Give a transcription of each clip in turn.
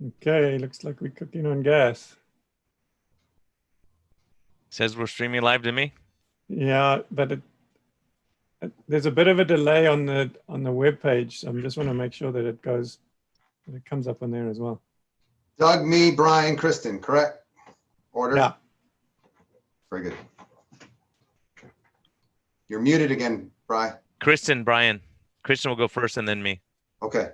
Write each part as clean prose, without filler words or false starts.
Okay, looks like we're cooking on gas. Says we're streaming live to me. Yeah, but there's a bit of a delay on the web page, so I just want to make sure that it comes up on there as well. Doug, me, Brian, Kristen, correct? Order? Yeah. Very good. You're muted again, Brian. Kristen, Brian. Kristen will go first and then me. Okay.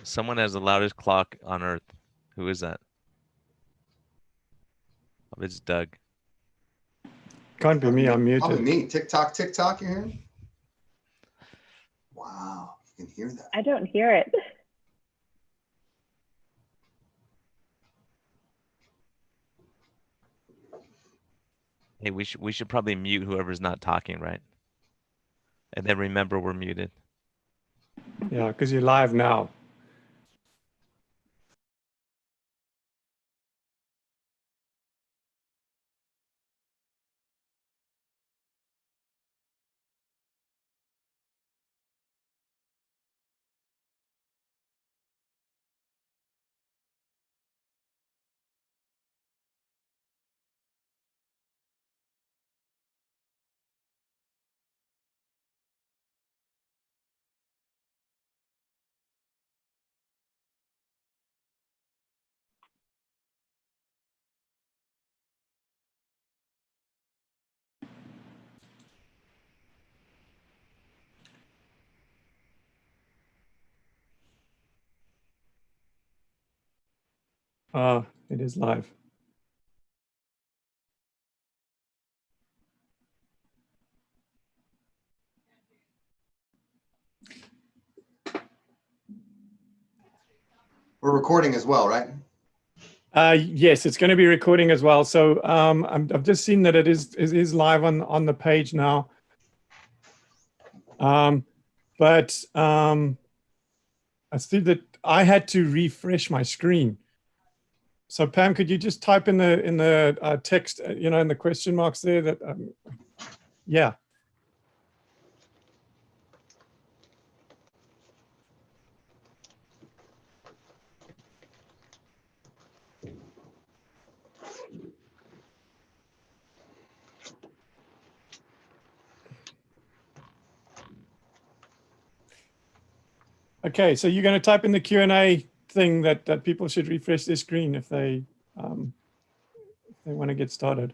Someone has the loudest clock on earth. Who is that? Oh, it's Doug. Can't be me, I'm muted. Probably me. Tick tock, you hear? Wow, you can hear that. I don't hear it. Hey, we should probably mute whoever's not talking, right? And then remember we're muted. Yeah, because you're live now. It is live. We're recording as well, right? Yes, it's going to be recording as well. So I've just seen that it is live on the page now. But I see that I had to refresh my screen. So Pam, could you just type in the text, in the question marks there that, yeah. Okay, so you're going to type in the Q&A thing that people should refresh their screen if they want to get started.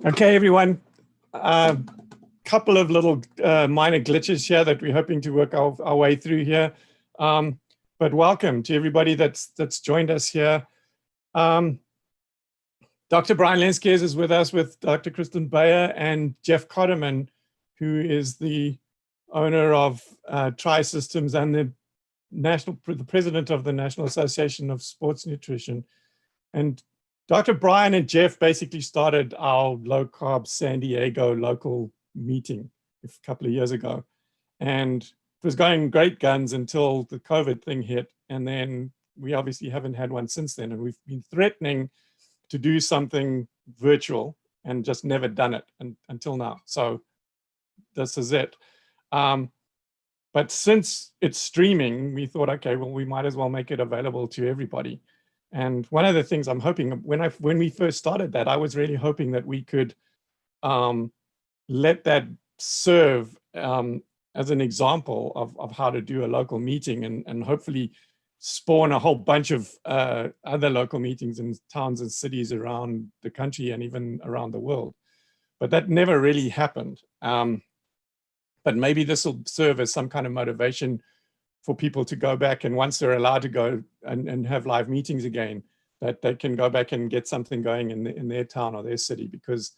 Okay, everyone. Couple of little minor glitches here that we're hoping to work our way through here. But welcome to everybody that's joined us here. Dr. Brian Lenskes is with us with Dr. Kristen Bayer and Jeff Cotterman, who is the owner of Tri-Systems and the president of the National Association of Sports Nutrition. And Dr. Brian and Jeff basically started our low carb San Diego local meeting a couple of years ago. And it was going great guns until the COVID thing hit. And then we obviously haven't had one since then. And we've been threatening to do something virtual and just never done it until now. So this is it. But since it's streaming, we thought, okay, well, we might as well make it available to everybody. And one of the things I'm hoping, when we first started that, I was really hoping that we could let that serve as an example of how to do a local meeting, and hopefully spawn a whole bunch of other local meetings in towns and cities around the country and even around the world. But that never really happened. But maybe this will serve as some kind of motivation for people to go back, and once they're allowed to go and have live meetings again, that they can go back and get something going in their town or their city. Because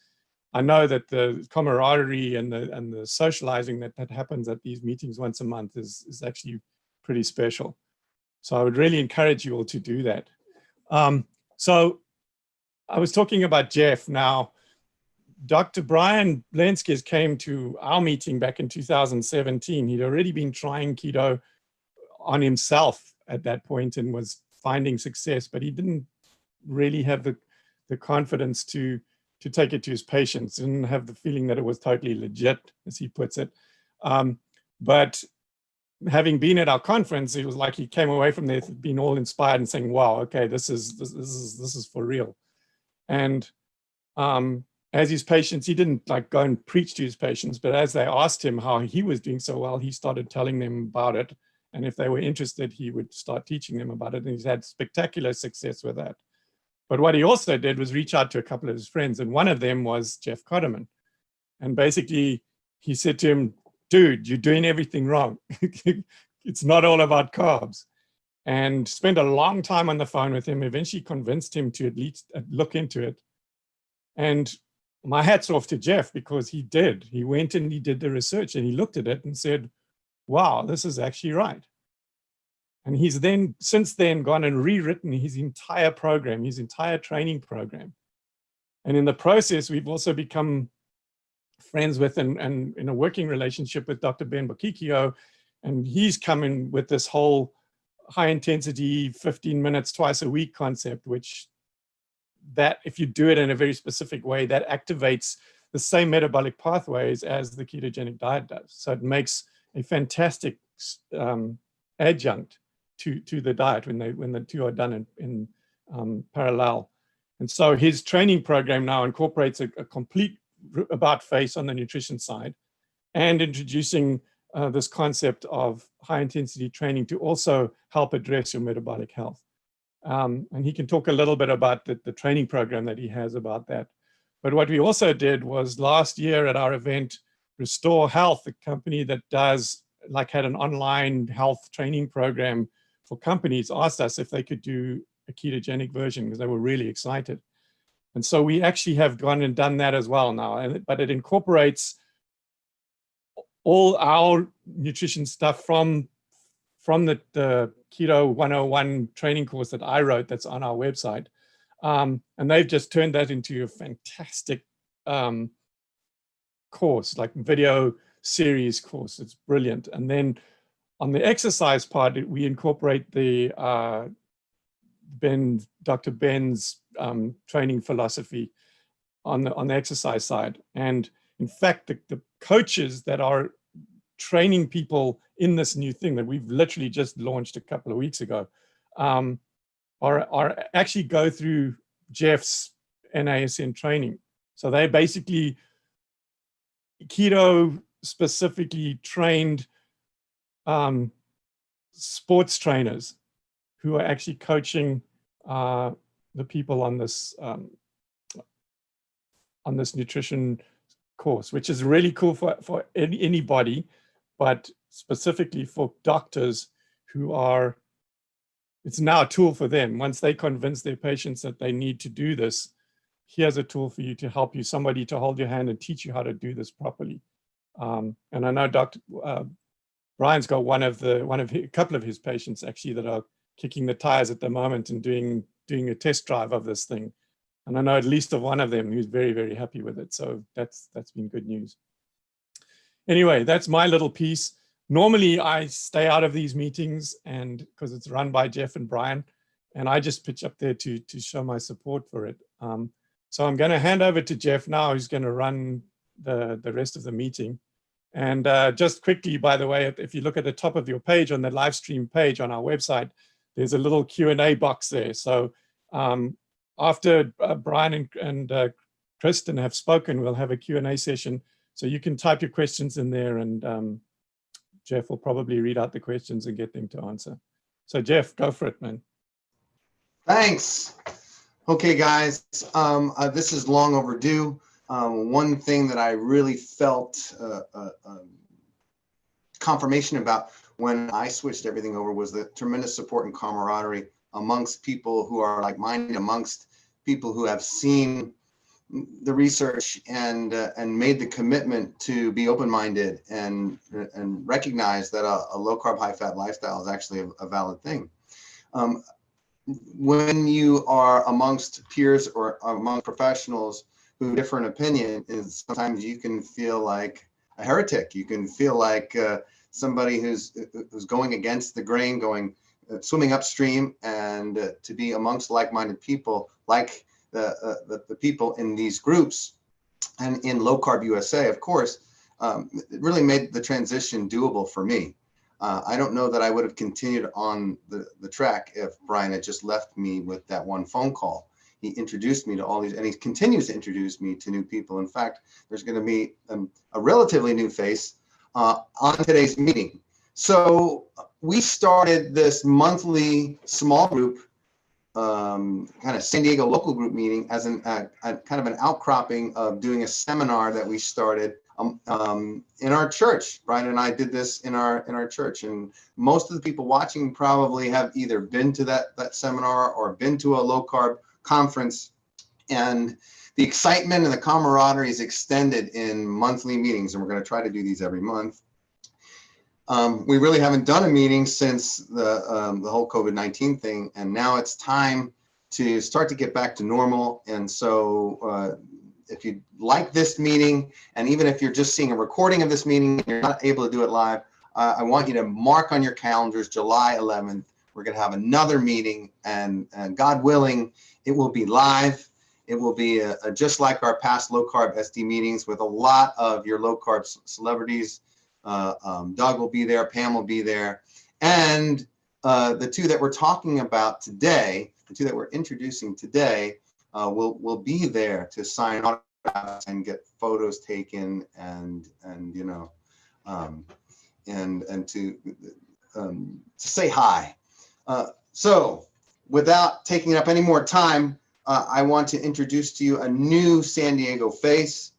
I know that the camaraderie and the socializing that happens at these meetings once a month is actually pretty special. So I would really encourage you all to do that. So I was talking about Jeff. Now, Dr. Brian Lenskes came to our meeting back in 2017. He'd already been trying keto on himself at that point and was finding success, but he didn't really have the confidence to take it to his patients, didn't have the feeling that it was totally legit, as he puts it. But having been at our conference, it was like he came away from there being all inspired and saying, wow, okay, this is for real. And as his patients, he didn't like go and preach to his patients, but as they asked him how he was doing so well, he started telling them about it. And if they were interested, he would start teaching them about it. And he's had spectacular success with that. But what he also did was reach out to a couple of his friends. And one of them was Jeff Cotterman. And basically he said to him, dude, you're doing everything wrong. It's not all about carbs. And spent a long time on the phone with him, eventually convinced him to at least look into it. And my hat's off to Jeff, because he did. He went and he did the research and he looked at it and said, wow, this is actually right. And he's then, since then, gone and rewritten his entire program, his entire training program. And in the process, we've also become friends with and in a working relationship with Dr. Ben Bokikio. And he's coming with this whole high intensity, 15 minutes twice a week concept, which that if you do it in a very specific way, that activates the same metabolic pathways as the ketogenic diet does. So it makes a fantastic adjunct to the diet when the two are done in parallel. And so his training program now incorporates a complete about face on the nutrition side, and introducing this concept of high intensity training to also help address your metabolic health. And he can talk a little bit about the training program that he has about that. But what we also did was last year at our event, Restore Health, the company that had an online health training program for companies, asked us if they could do a ketogenic version, because they were really excited. And so we actually have gone and done that as well now, but it incorporates all our nutrition stuff from the Keto 101 training course that I wrote that's on our website. And they've just turned that into a fantastic course, like video series course. It's brilliant. And then on the exercise part, we incorporate the Dr. Ben's training philosophy on the exercise side. And in fact, the coaches that are training people in this new thing that we've literally just launched a couple of weeks ago are actually go through Jeff's NASM training. So they basically keto specifically trained sports trainers who are actually coaching the people on this nutrition course, which is really cool for anybody, but specifically for doctors who are, it's now a tool for them. Once they convince their patients that they need to do this, here's a tool for you to help you, somebody to hold your hand and teach you how to do this properly. And I know Dr. Brian's got a couple of his patients actually that are kicking the tires at the moment and doing a test drive of this thing. And I know at least of one of them who's very, very happy with it. So that's been good news. Anyway, that's my little piece. Normally I stay out of these meetings, and because it's run by Jeff and Brian, and I just pitch up there to show my support for it. So I'm going to hand over to Jeff now, who's going to run the rest of the meeting. And just quickly, by the way, if you look at the top of your page on the live stream page on our website, there's a little Q&A box there. So after Brian and Kristen have spoken, we'll have a Q&A session. So you can type your questions in there, and Jeff will probably read out the questions and get them to answer. So Jeff, go for it, man. Thanks. Okay, guys, this is long overdue. One thing that I really felt confirmation about when I switched everything over was the tremendous support and camaraderie amongst people who are like-minded, amongst people who have seen the research and made the commitment to be open-minded and recognize that a low-carb, high-fat lifestyle is actually a valid thing. When you are amongst peers or among professionals who have different opinion, is sometimes you can feel like a heretic. You can feel like somebody who's going against the grain, swimming upstream, and to be amongst like-minded people, like the people in these groups and in Low Carb USA, of course, it really made the transition doable for me. I don't know that I would have continued on the track if Brian had just left me with that one phone call. He introduced me to all these, and he continues to introduce me to new people. In fact, there's going to be a relatively new face on today's meeting. So we started this monthly small group, kind of San Diego local group meeting as a kind of an outcropping of doing a seminar that we started in our church. Brian and I did this in our church, and most of the people watching probably have either been to that seminar or been to a low carb conference, and the excitement and the camaraderie is extended in monthly meetings, and we're going to try to do these every month. We really haven't done a meeting since the whole COVID-19 thing, and now it's time to start to get back to normal. And so if you like this meeting, and even if you're just seeing a recording of this meeting and you're not able to do it live, I want you to mark on your calendars July 11th. We're going to have another meeting, and God willing, it will be live. It will be just like our past low carb SD meetings with a lot of your low carb celebrities. Doug will be there, Pam will be there, and the two that we're talking about today, the two that we're introducing today, will be there to sign autographs and get photos taken, and you know, and to say hi. So without taking up any more time, I want to introduce to you a new San Diego face,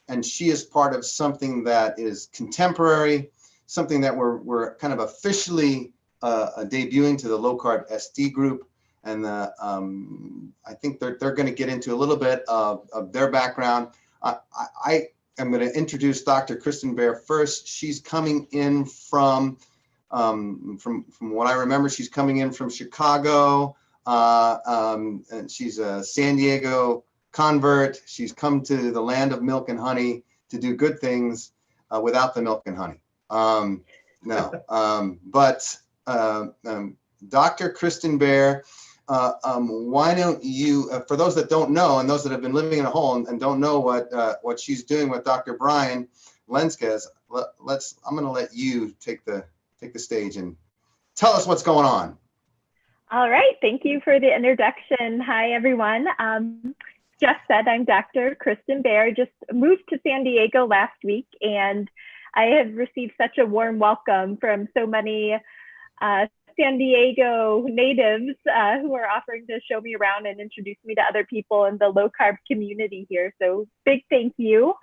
and she is part of something that is contemporary, something that we're kind of officially debuting to the low carb SD group. And I think they're going to get into a little bit of their background. I am going to introduce Dr. Kristen Bear first. She's coming in from what I remember, she's coming in from Chicago, and she's a San Diego convert. She's come to the land of milk and honey to do good things without the milk and honey. But Dr. Kristen Bear, why don't you, for those that don't know, and those that have been living in a hole and don't know what she's doing with Dr. Brian Lenskes, I'm going to let you take the stage and tell us what's going on. All right, thank you for the introduction. Hi, everyone. Jeff said I'm Dr. Kristen Bear. Just moved to San Diego last week, and I have received such a warm welcome from so many San Diego natives who are offering to show me around and introduce me to other people in the low carb community here. So big thank you.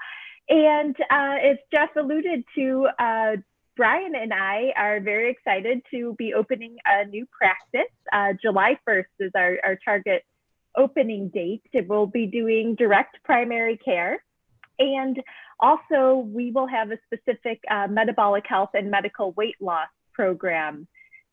And as Jeff alluded to, Brian and I are very excited to be opening a new practice. July 1st is our target opening date. We'll be doing direct primary care. And also we will have a specific metabolic health and medical weight loss program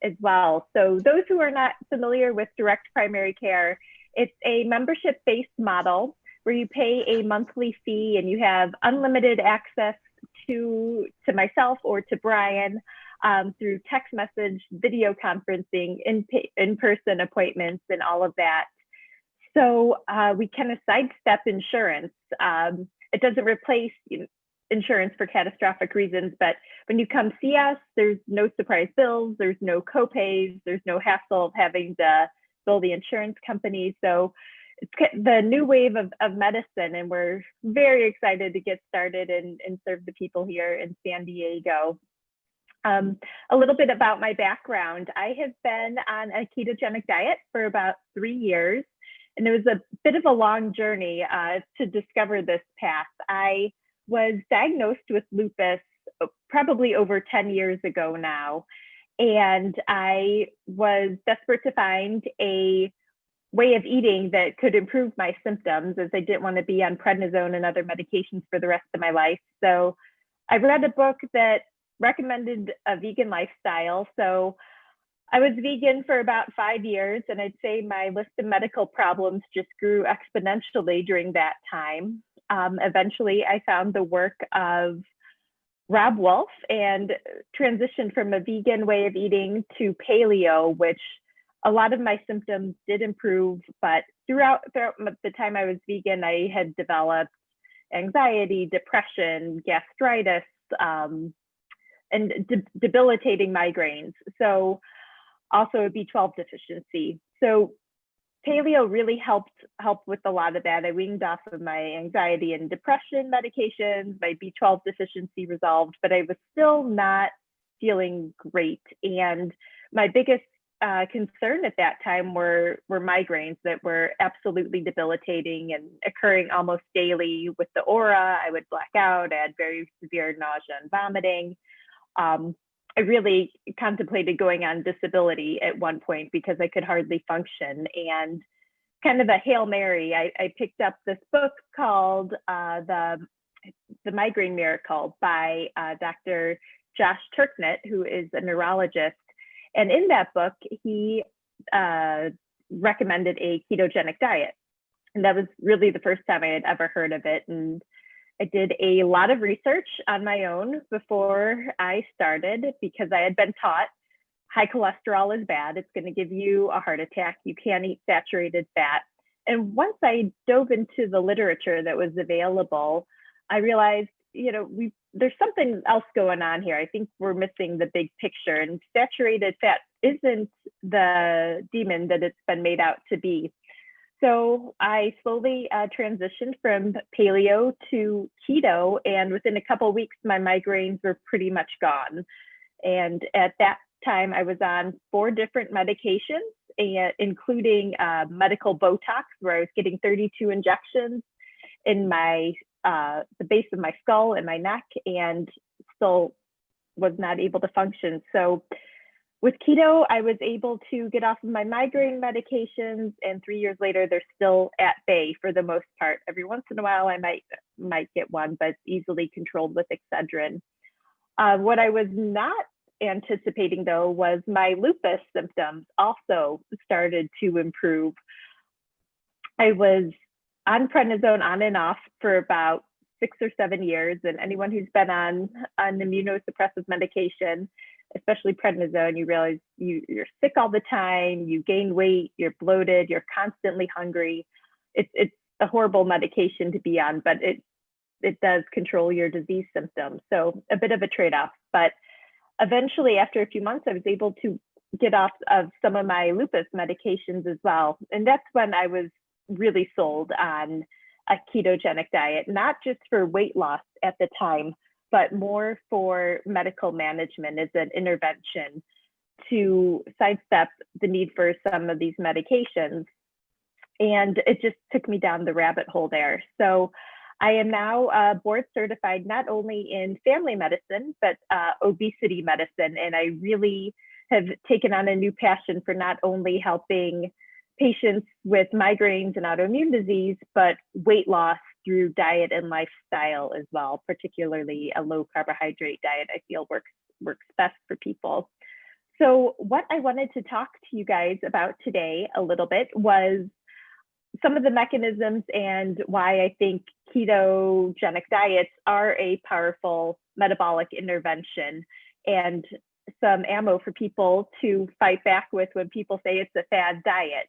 as well. So those who are not familiar with direct primary care, it's a membership-based model where you pay a monthly fee and you have unlimited access to myself or to Brian through text message, video conferencing, in-person appointments, and all of that. So we kind of sidestep insurance. It doesn't replace insurance for catastrophic reasons, but when you come see us, there's no surprise bills, there's no copays, there's no hassle of having to bill the insurance company. So it's the new wave of medicine, and we're very excited to get started and serve the people here in San Diego. A little bit about my background. I have been on a ketogenic diet for about 3 years, and it was a bit of a long journey to discover this path. I was diagnosed with lupus probably over 10 years ago now, and I was desperate to find a way of eating that could improve my symptoms, as I didn't want to be on prednisone and other medications for the rest of my life. So I read a book that recommended a vegan lifestyle. So I was vegan for about 5 years, and I'd say my list of medical problems just grew exponentially during that time. Eventually, I found the work of Rob Wolf and transitioned from a vegan way of eating to paleo, which a lot of my symptoms did improve, but throughout the time I was vegan, I had developed anxiety, depression, gastritis, and debilitating migraines. So also a B12 deficiency. So paleo really helped with a lot of that. I weaned off of my anxiety and depression medications, my B12 deficiency resolved, but I was still not feeling great. And my biggest concern at that time were migraines that were absolutely debilitating and occurring almost daily. With the aura, I would black out, I had very severe nausea and vomiting. I really contemplated going on disability at one point because I could hardly function. And kind of a Hail Mary, I picked up this book called The Migraine Miracle by Dr. Josh Turknett, who is a neurologist. And in that book, he recommended a ketogenic diet. And that was really the first time I had ever heard of it. And I did a lot of research on my own before I started, because I had been taught high cholesterol is bad. It's going to give you a heart attack. You can't eat saturated fat. And once I dove into the literature that was available, I realized, there's something else going on here. I think we're missing the big picture, and saturated fat isn't the demon that it's been made out to be. So I slowly transitioned from paleo to keto, and within a couple of weeks, my migraines were pretty much gone. And at that time, I was on 4 different medications, including medical Botox, where I was getting 32 injections in the base of my skull and my neck, and still was not able to function. So with keto, I was able to get off of my migraine medications, and 3 years later, they're still at bay for the most part. Every once in a while, I might get one, but it's easily controlled with Excedrin. What I was not anticipating, though, was my lupus symptoms also started to improve. I was on prednisone on and off for about 6 or 7 years, and anyone who's been on an immunosuppressive medication, especially prednisone, you realize you're sick all the time, you gain weight, you're bloated, you're constantly hungry. It's a horrible medication to be on, but it does control your disease symptoms. So a bit of a trade-off. But eventually, after a few months, I was able to get off of some of my lupus medications as well. And that's when I was really sold on a ketogenic diet, not just for weight loss at the time, but more for medical management as an intervention to sidestep the need for some of these medications. And it just took me down the rabbit hole there. So I am now board certified not only in family medicine, but obesity medicine. And I really have taken on a new passion for not only helping patients with migraines and autoimmune disease, but weight loss through diet and lifestyle as well, particularly a low carbohydrate diet I feel works best for people. So what I wanted to talk to you guys about today a little bit was some of the mechanisms and why I think ketogenic diets are a powerful metabolic intervention, and some ammo for people to fight back with when people say it's a fad diet.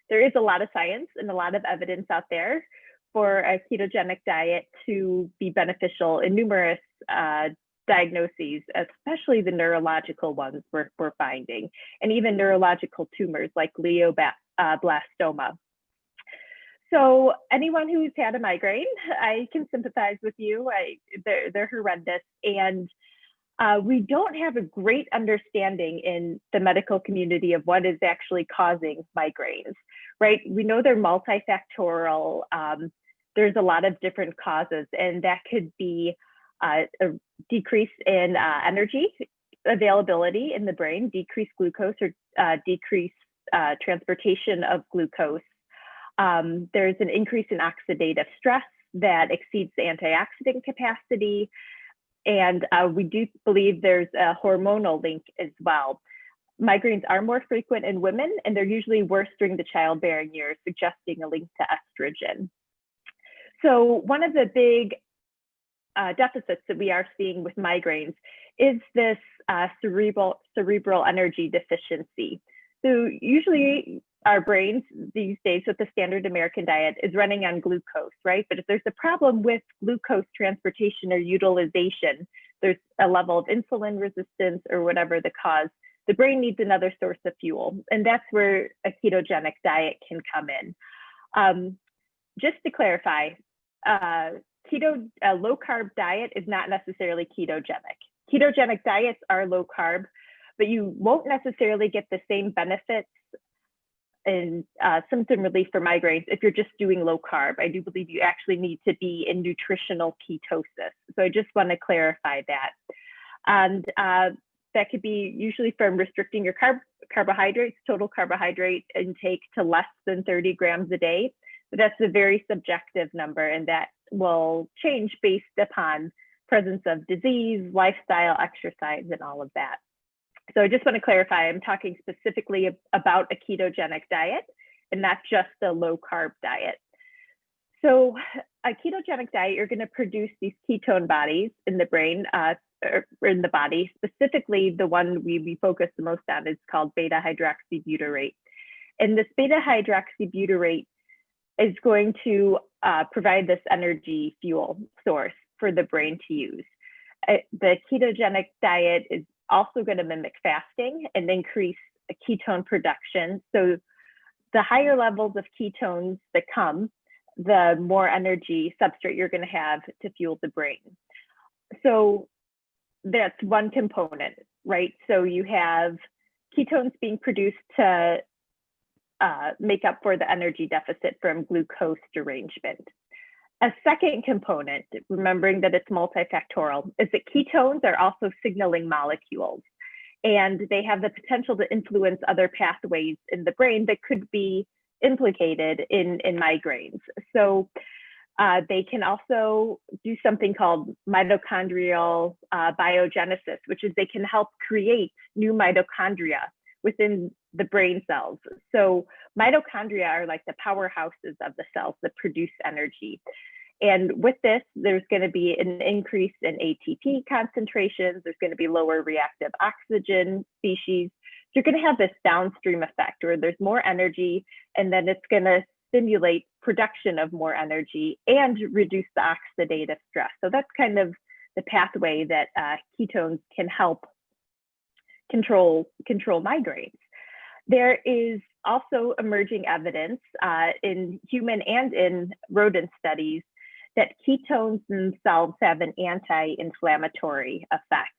there is a lot of science and a lot of evidence out there for a ketogenic diet to be beneficial in numerous diagnoses, especially the neurological ones we're finding, and even neurological tumors like glioblastoma. So anyone who's had a migraine, I can sympathize with you. They're horrendous. And we don't have a great understanding in the medical community of what is actually causing migraines, right? We know they're multifactorial. There's a lot of different causes, and that could be a decrease in energy availability in the brain, decreased glucose or decreased transportation of glucose. There's an increase in oxidative stress that exceeds the antioxidant capacity. And we do believe there's a hormonal link as well. Migraines are more frequent in women, and they're usually worse during the childbearing years, suggesting a link to estrogen. So one of the big deficits that we are seeing with migraines is this cerebral energy deficiency. So usually our brains these days with the standard American diet is running on glucose, right? But if there's a problem with glucose transportation or utilization, there's a level of insulin resistance or whatever the cause, the brain needs another source of fuel. And that's where a ketogenic diet can come in. Just to clarify, a low carb diet is not necessarily ketogenic. Ketogenic diets are low carb, but you won't necessarily get the same benefits and symptom relief for migraines if you're just doing low carb. I do believe you actually need to be in nutritional ketosis. So I just want to clarify that. And that could be usually from restricting your carbohydrates, total carbohydrate intake to less than 30 grams a day. But that's a very subjective number, and that will change based upon presence of disease, lifestyle, exercise, and all of that. So I just want to clarify, I'm talking specifically about a ketogenic diet and not just a low carb diet. So a ketogenic diet, you're going to produce these ketone bodies in the brain, or in the body. Specifically, the one we focus the most on is called beta hydroxybutyrate. And this beta hydroxybutyrate is going to provide this energy fuel source for the brain to use. The ketogenic diet is also going to mimic fasting and increase ketone production. So the higher levels of ketones that come, the more energy substrate you're going to have to fuel the brain. So that's one component, right? So you have ketones being produced to make up for the energy deficit from glucose derangement. A second component, remembering that it's multifactorial, is that ketones are also signaling molecules, and they have the potential to influence other pathways in the brain that could be implicated in migraines. So they can also do something called mitochondrial biogenesis, which is they can help create new mitochondria within the brain cells. So mitochondria are like the powerhouses of the cells that produce energy. And with this, there's going to be an increase in ATP concentrations. There's going to be lower reactive oxygen species. So you're going to have this downstream effect where there's more energy, and then it's going to stimulate production of more energy and reduce the oxidative stress. So that's kind of the pathway that ketones can help control migraines. There is also emerging evidence in human and in rodent studies that ketones themselves have an anti-inflammatory effect.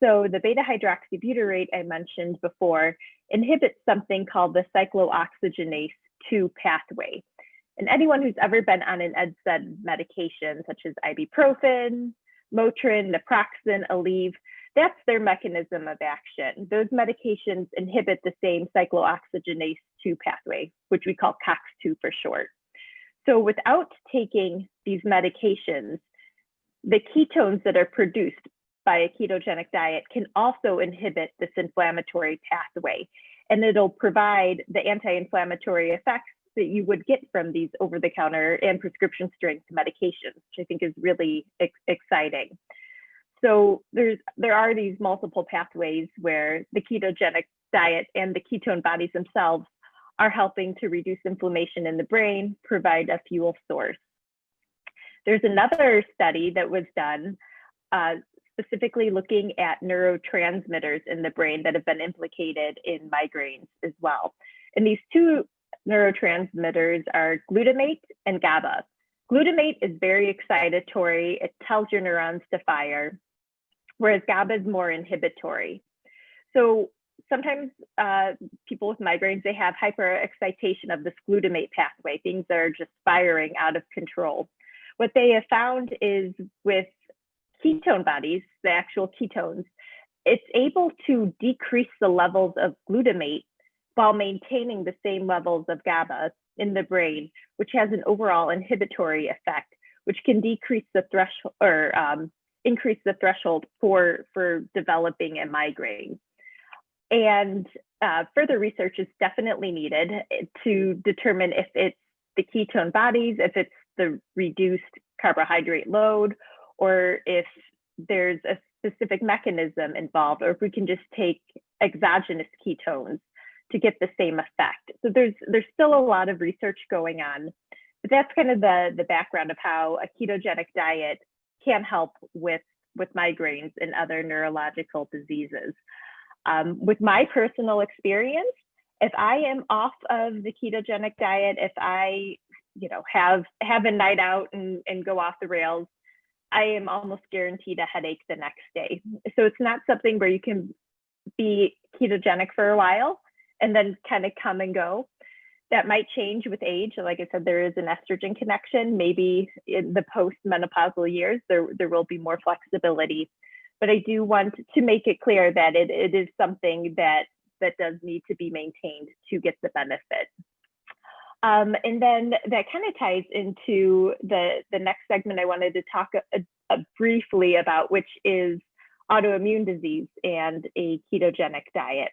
So the beta hydroxybutyrate I mentioned before inhibits something called the cyclooxygenase 2 pathway. And anyone who's ever been on an NSAID medication, such as ibuprofen, Motrin, naproxen, Aleve, that's their mechanism of action. Those medications inhibit the same cyclooxygenase 2 pathway, which we call COX-2 for short. So without taking these medications, the ketones that are produced by a ketogenic diet can also inhibit this inflammatory pathway, and it'll provide the anti-inflammatory effects that you would get from these over-the-counter and prescription strength medications, which I think is really exciting. So there are these multiple pathways where the ketogenic diet and the ketone bodies themselves are helping to reduce inflammation in the brain, provide a fuel source. There's another study that was done specifically looking at neurotransmitters in the brain that have been implicated in migraines as well. And these two neurotransmitters are glutamate and GABA. Glutamate is very excitatory. It tells your neurons to fire, whereas GABA is more inhibitory. So sometimes people with migraines, they have hyperexcitation of this glutamate pathway. Things are just firing out of control. What they have found is with ketone bodies, the actual ketones, it's able to decrease the levels of glutamate while maintaining the same levels of GABA in the brain, which has an overall inhibitory effect, which can decrease the threshold or increase the threshold for developing a migraine. And further research is definitely needed to determine if it's the ketone bodies, if it's the reduced carbohydrate load, or if there's a specific mechanism involved, or if we can just take exogenous ketones to get the same effect. So there's still a lot of research going on, but that's kind of the background of how a ketogenic diet can help with migraines and other neurological diseases. With my personal experience, if I am off of the ketogenic diet, if I have a night out and go off the rails, I am almost guaranteed a headache the next day. So it's not something where you can be ketogenic for a while and then kind of come and go. That might change with age. Like I said, there is an estrogen connection. Maybe in the post-menopausal years, there will be more flexibility. But I do want to make it clear that it is something that does need to be maintained to get the benefit. And then that kind of ties into the next segment I wanted to talk briefly about, which is autoimmune disease and a ketogenic diet.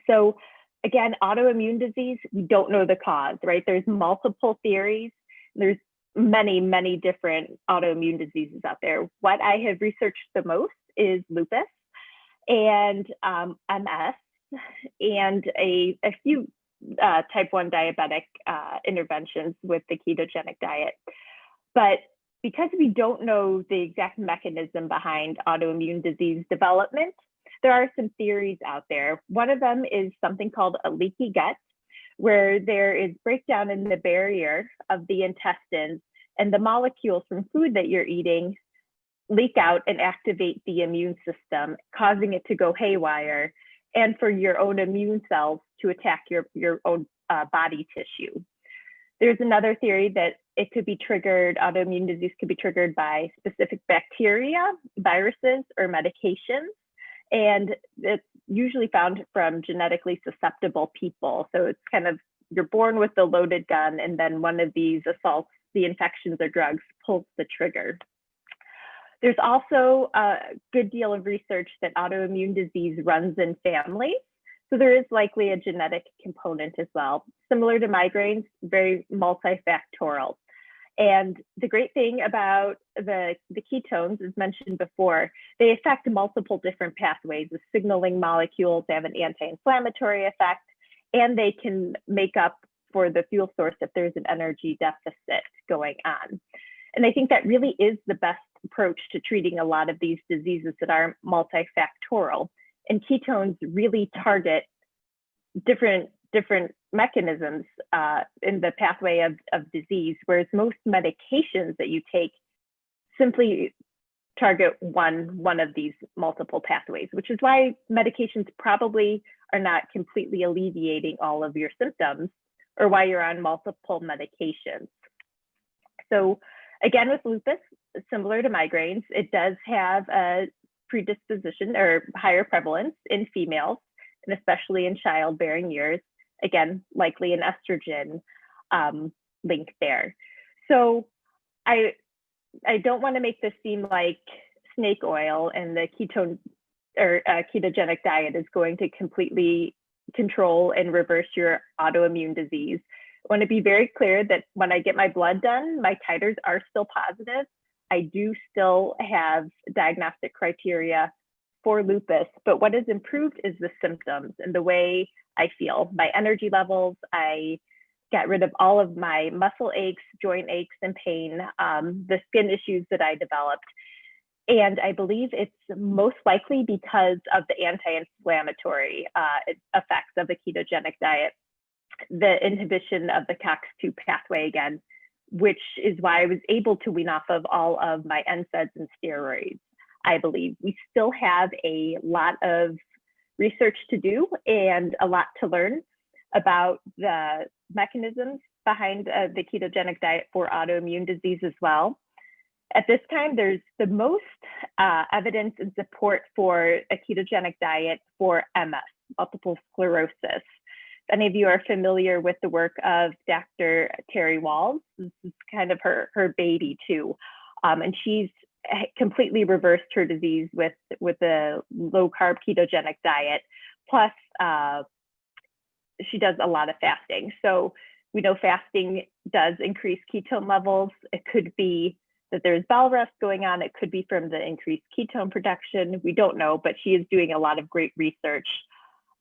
So again, autoimmune disease, we don't know the cause, right? There's multiple theories. There's many, many different autoimmune diseases out there. What I have researched the most is lupus and MS and a few type 1 diabetic interventions with the ketogenic diet. But because we don't know the exact mechanism behind autoimmune disease development, there are some theories out there. One of them is something called a leaky gut, where there is breakdown in the barrier of the intestines, and the molecules from food that you're eating leak out and activate the immune system, causing it to go haywire, and for your own immune cells to attack your own body tissue. There's another theory that it could be triggered, autoimmune disease could be triggered by specific bacteria, viruses, or medications. And it's usually found from genetically susceptible people. So it's kind of, you're born with the loaded gun, and then one of these assaults, the infections or drugs, pulls the trigger. There's also a good deal of research that autoimmune disease runs in families. So there is likely a genetic component as well. Similar to migraines, very multifactorial. And the great thing about the ketones, as mentioned before, they affect multiple different pathways. The signaling molecules have an anti-inflammatory effect, and they can make up for the fuel source if there's an energy deficit going on. And I think that really is the best approach to treating a lot of these diseases that are multifactorial. And ketones really target different mechanisms in the pathway of disease, whereas most medications that you take simply target one of these multiple pathways, which is why medications probably are not completely alleviating all of your symptoms, or why you're on multiple medications. So again, with lupus, similar to migraines, it does have a predisposition or higher prevalence in females, and especially in childbearing years. Again, likely an estrogen link there. So I don't want to make this seem like snake oil and the ketone or ketogenic diet is going to completely control and reverse your autoimmune disease. I want to be very clear that when I get my blood done, my titers are still positive. I do still have diagnostic criteria for lupus, but what has improved is the symptoms and the way I feel. My energy levels, I got rid of all of my muscle aches, joint aches and pain, the skin issues that I developed. And I believe it's most likely because of the anti-inflammatory effects of the ketogenic diet, the inhibition of the COX-2 pathway again, which is why I was able to wean off of all of my NSAIDs and steroids. I believe we still have a lot of research to do and a lot to learn about the mechanisms behind the ketogenic diet for autoimmune disease as well. At this time, there's the most evidence and support for a ketogenic diet for MS, multiple sclerosis. If any of you are familiar with the work of Dr. Terry Walls, this is kind of her baby too. And she's completely reversed her disease with a low carb ketogenic diet. Plus, she does a lot of fasting. So we know fasting does increase ketone levels. It could be that there's bowel rest going on. It could be from the increased ketone production. We don't know, but she is doing a lot of great research.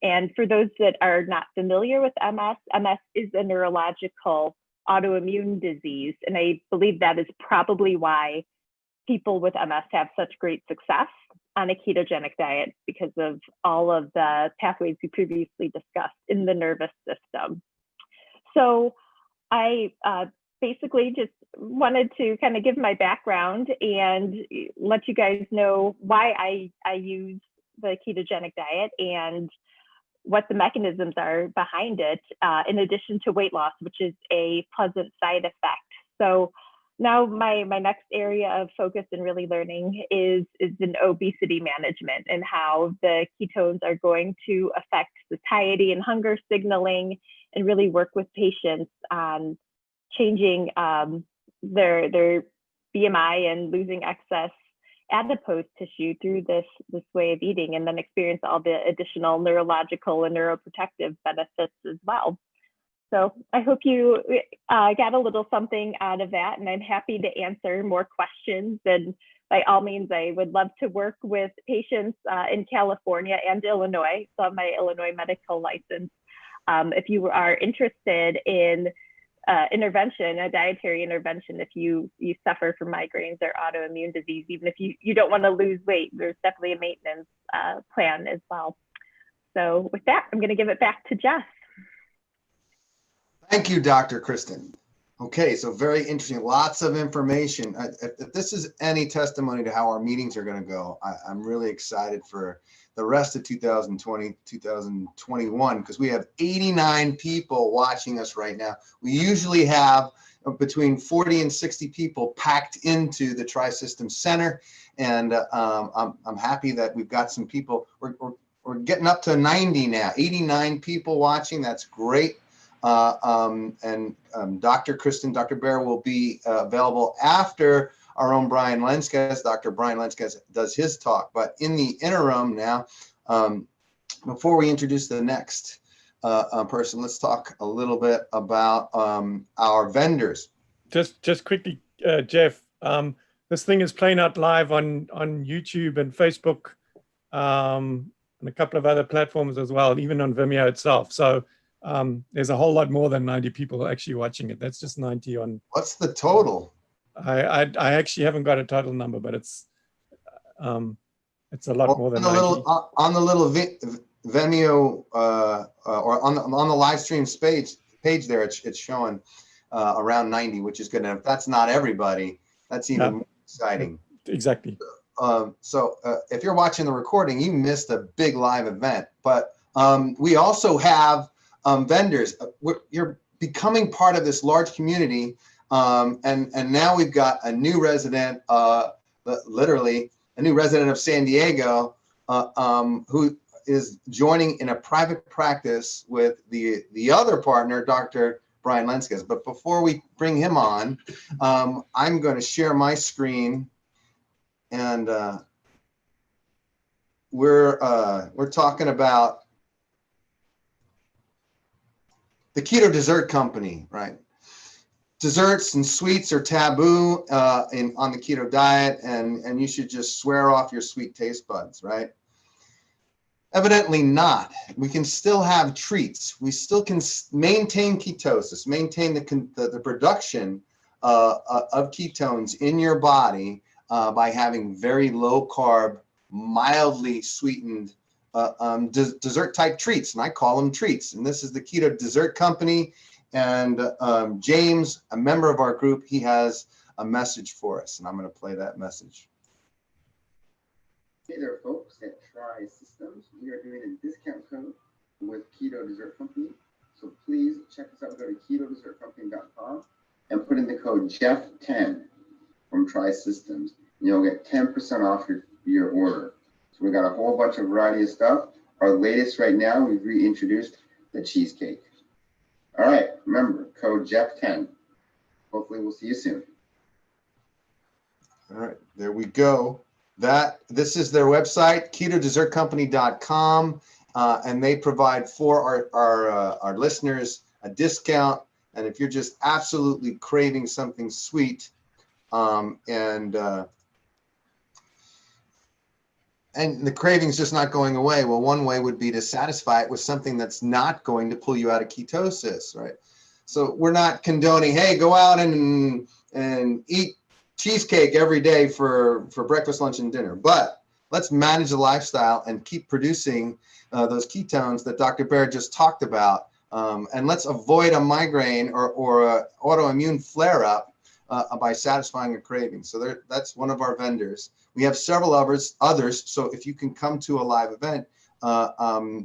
And for those that are not familiar with MS, MS is a neurological autoimmune disease. And I believe that is probably why people with MS have such great success on a ketogenic diet, because of all of the pathways we previously discussed in the nervous system. So I basically just wanted to kind of give my background and let you guys know why I use the ketogenic diet and what the mechanisms are behind it, in addition to weight loss, which is a pleasant side effect. So now my next area of focus and really learning is in obesity management and how the ketones are going to affect satiety and hunger signaling, and really work with patients on changing their BMI and losing excess adipose tissue through this way of eating, and then experience all the additional neurological and neuroprotective benefits as well. So I hope you got a little something out of that, and I'm happy to answer more questions. And by all means, I would love to work with patients in California and Illinois. So I have my Illinois medical license. If you are interested in intervention, a dietary intervention, if you suffer from migraines or autoimmune disease, even if you don't want to lose weight, there's definitely a maintenance plan as well. So with that, I'm going to give it back to Jess. Thank you, Dr. Kristen. Okay, so very interesting, lots of information. If this is any testimony to how our meetings are going to go, I'm really excited for the rest of 2020, 2021, because we have 89 people watching us right now. We usually have between 40 and 60 people packed into the Tri-System Center, and I'm happy that we've got some people. We're getting up to 90 now, 89 people watching. That's great. Dr. Kristen, Dr. Bear will be available after our own Brian Lenskes. Dr. Brian Lenskes does his talk. But in the interim now, before we introduce the next person, let's talk a little bit about our vendors. Just quickly, Jeff, this thing is playing out live on YouTube and Facebook, and a couple of other platforms as well, even on Vimeo itself. So there's a whole lot more than 90 people actually watching it. That's just 90 on. What's the total? I actually haven't got a total number, but it's a lot more than 90. On the little Vimeo or on the live stream page there, it's showing around 90, which is good. And if that's not everybody, that's even more exciting. Exactly. So if you're watching the recording, you missed a big live event. But we also have vendors. You're becoming part of this large community, and now we've got a new resident, literally a new resident of San Diego, who is joining in a private practice with the other partner, Dr. Brian Lenskes. But before we bring him on, I'm going to share my screen, and we're talking about the Keto Dessert Company, right? Desserts and sweets are taboo on the keto diet, and you should just swear off your sweet taste buds, right? Evidently not. We can still have treats. We still can maintain ketosis, maintain the production of ketones in your body by having very low carb, mildly sweetened dessert type treats. And I call them treats. And this is the Keto Dessert Company. And James, a member of our group, he has a message for us. And I'm going to play that message. Hey there, folks at Try Systems. We are doing a discount code with Keto Dessert Company. So please check us out. Go to ketodessertcompany.com and put in the code Jeff10 from Try Systems. And you'll get 10% off your order. So we got a whole bunch of variety of stuff. Our latest right now, we've reintroduced the cheesecake. All right, remember, code Jeff10. Hopefully we'll see you soon. All right, there we go. This is their website, ketodessertcompany.com, and they provide for our listeners a discount. And if you're just absolutely craving something sweet, and the craving's just not going away, well, one way would be to satisfy it with something that's not going to pull you out of ketosis, right? So we're not condoning, hey, go out and eat cheesecake every day for breakfast, lunch, and dinner. But let's manage the lifestyle and keep producing those ketones that Dr. Baird just talked about. And let's avoid a migraine or a autoimmune flare-up by satisfying a craving. So that's one of our vendors. We have several others. So if you can come to a live event,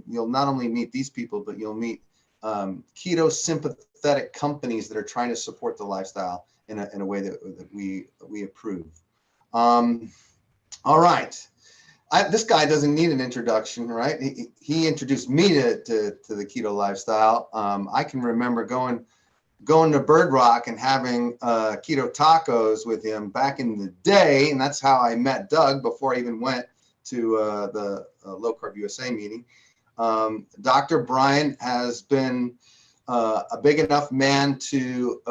you'll not only meet these people, but you'll meet keto sympathetic companies that are trying to support the lifestyle in a way that we approve. All right. This guy doesn't need an introduction, right? He introduced me to the keto lifestyle. I can remember going to Bird Rock and having keto tacos with him back in the day. And that's how I met Doug before I even went to the Low Carb USA meeting. Dr. Brian has been a big enough man to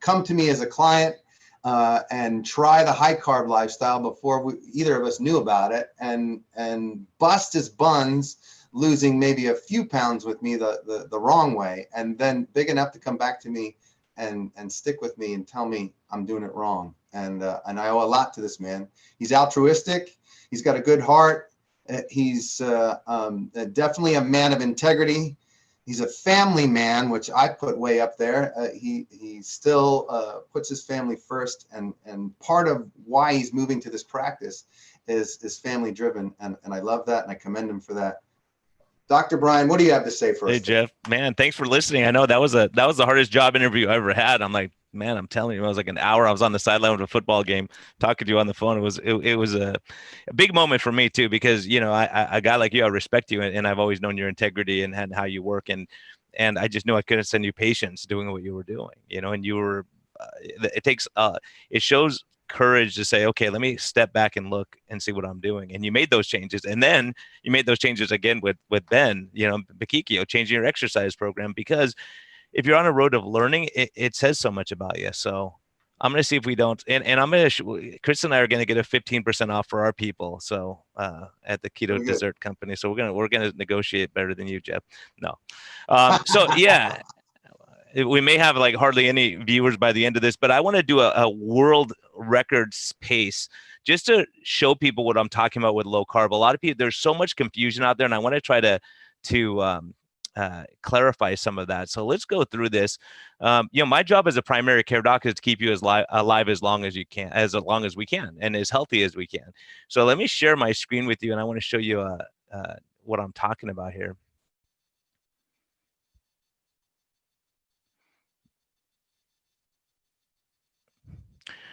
come to me as a client and try the high carb lifestyle before either of us knew about it, and bust his buns, losing maybe a few pounds with me the wrong way, and then big enough to come back to me and stick with me and tell me I'm doing it wrong. And I owe a lot to this man. He's altruistic. He's got a good heart. He's definitely a man of integrity. He's a family man, which I put way up there. He still puts his family first, and part of why he's moving to this practice is family driven, and I love that, and I commend him for that. Dr. Brian, what do you have to say for us? Hey, Jeff, man, thanks for listening. I know that was the hardest job interview I ever had. I'm like, man, I'm telling you, it was like an hour. I was on the sideline of a football game talking to you on the phone. It was a big moment for me too, because, you know, a guy like you, I respect you, and I've always known your integrity and how you work. And I just knew I couldn't send you patience doing what you were doing, you know, and you were, it shows courage to say, okay, let me step back and look and see what I'm doing. And you made those changes. And then you made those changes again with Ben, you know, Bakikio, changing your exercise program, because if you're on a road of learning, it says so much about you. So I'm going to see if we don't, and I'm going to, Chris and I are going to get a 15% off for our people. So at the Keto Dessert Company. So we're going to negotiate better than you, Jeff. No. So yeah, we may have like hardly any viewers by the end of this, but I want to do a world record pace just to show people what I'm talking about with low carb. A lot of people, there's so much confusion out there, and I want to try to clarify some of that. So let's go through this. You know, my job as a primary care doctor is to keep you alive as long as you can, as long as we can, and as healthy as we can. So let me share my screen with you, and I want to show you what I'm talking about here.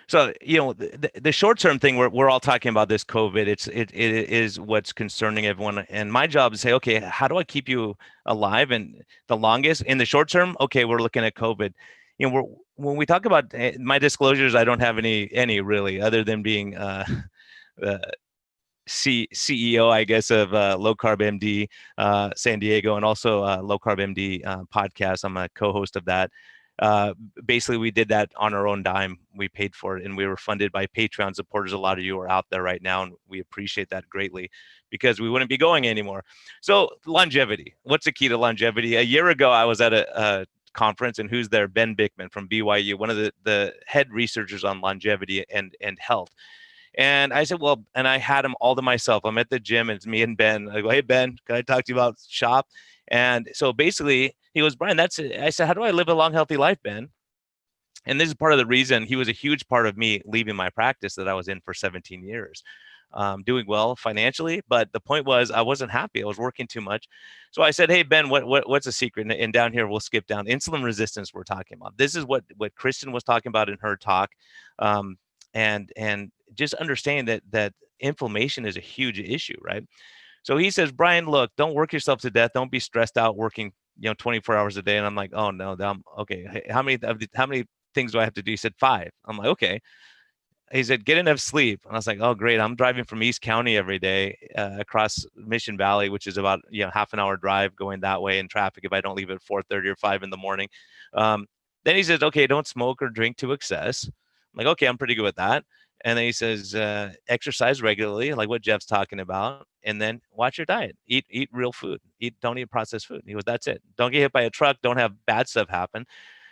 So, you know, the short-term thing, we're all talking about this COVID. It is what's concerning everyone. And my job is to say, okay, how do I keep you alive and the longest? In the short term, okay, we're looking at COVID. You know, when we talk about my disclosures, I don't have any really, other than being CEO, I guess, of Low Carb MD San Diego, and also Low Carb MD podcast. I'm a co-host of that. basically we did that on our own dime. We paid for it, and we were funded by Patreon supporters. A lot of you are out there right now, and we appreciate that greatly, because we wouldn't be going anymore. So longevity, what's the key to longevity? A year ago, I was at a conference, and who's there? Ben Bickman from BYU, one of the head researchers on longevity and health. And I said, well, and I had him all to myself. I'm at the gym, and it's me and Ben. I go, hey, Ben, can I talk to you about shop? And so basically he goes, Brian, that's it. I said, how do I live a long, healthy life, Ben? And this is part of the reason he was a huge part of me leaving my practice that I was in for 17 years, doing well financially. But the point was, I wasn't happy. I was working too much. So I said, hey, Ben, what's the secret? And down here, we'll skip down. Insulin resistance we're talking about. This is what Kristen was talking about in her talk. And just understand that inflammation is a huge issue, right? So he says, Brian, look, don't work yourself to death. Don't be stressed out working, 24 hours a day. And I'm like, oh no, okay. How many things do I have to do? He said 5. I'm like, okay. He said, get enough sleep. And I was like, oh, great. I'm driving from East County every day across Mission Valley, which is about half an hour drive going that way in traffic if I don't leave at 4:30 or 5 in the morning. Then he says, okay, don't smoke or drink to excess. I'm like, okay, I'm pretty good with that. And then he says, exercise regularly, like what Jeff's talking about, and then watch your diet. Eat real food. Don't eat processed food. He goes, that's it. Don't get hit by a truck. Don't have bad stuff happen.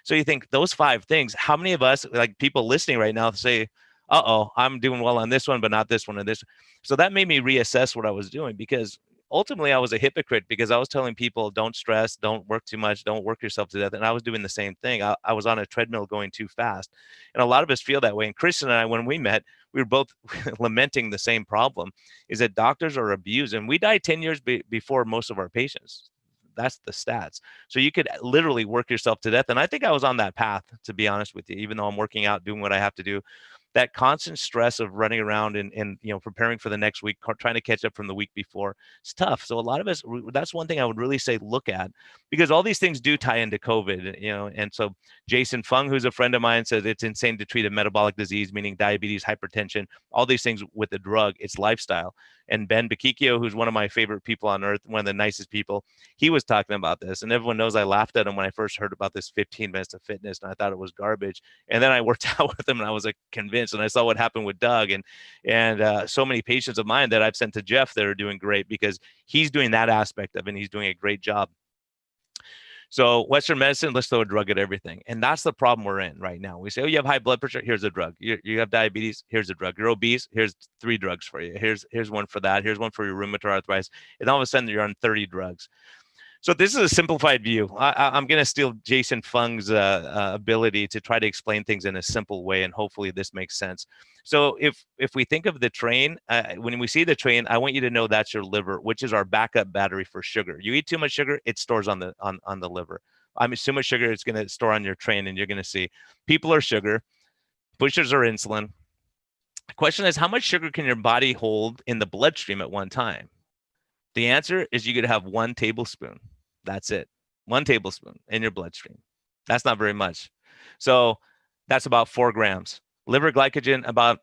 So you think those 5 things, how many of us, like people listening right now, say, uh-oh, I'm doing well on this one, but not this one and this. So that made me reassess what I was doing, because ultimately I was a hypocrite, because I was telling people, don't stress, don't work too much, don't work yourself to death. And I was doing the same thing. I was on a treadmill going too fast. And a lot of us feel that way. And Kristen and I, when we met, we were both lamenting the same problem, is that doctors are abused. And we died 10 years before most of our patients. That's the stats. So you could literally work yourself to death. And I think I was on that path, to be honest with you, even though I'm working out, doing what I have to do. That constant stress of running around and preparing for the next week, trying to catch up from the week before, it's tough. So a lot of us, that's one thing I would really say look at, because all these things do tie into COVID, and so Jason Fung, who's a friend of mine, says it's insane to treat a metabolic disease, meaning diabetes, hypertension, all these things with a drug. It's lifestyle. And Ben Bakikio, who's one of my favorite people on earth, one of the nicest people, he was talking about this. And everyone knows I laughed at him when I first heard about this 15 minutes of fitness, and I thought it was garbage. And then I worked out with him, and I was like convinced. And I saw what happened with Doug and so many patients of mine that I've sent to Jeff that are doing great, because he's doing that aspect of it, and he's doing a great job. So Western medicine, let's throw a drug at everything. And that's the problem we're in right now. We say, oh, you have high blood pressure, here's a drug. You have diabetes, here's a drug. You're obese, here's 3 drugs for you. Here's one for that. Here's one for your rheumatoid arthritis. And all of a sudden you're on 30 drugs. So this is a simplified view. I'm going to steal Jason Fung's ability to try to explain things in a simple way, and hopefully this makes sense. So if we think of the train, when we see the train, I want you to know that's your liver, which is our backup battery for sugar. You eat too much sugar, it stores on the liver. I mean, too much sugar, it's going to store on your train, and you're going to see people are sugar, pushers are insulin. The question is, how much sugar can your body hold in the bloodstream at one time? The answer is you could have 1 tablespoon. That's it. 1 tablespoon in your bloodstream. That's not very much. So that's about 4 grams. Liver glycogen, about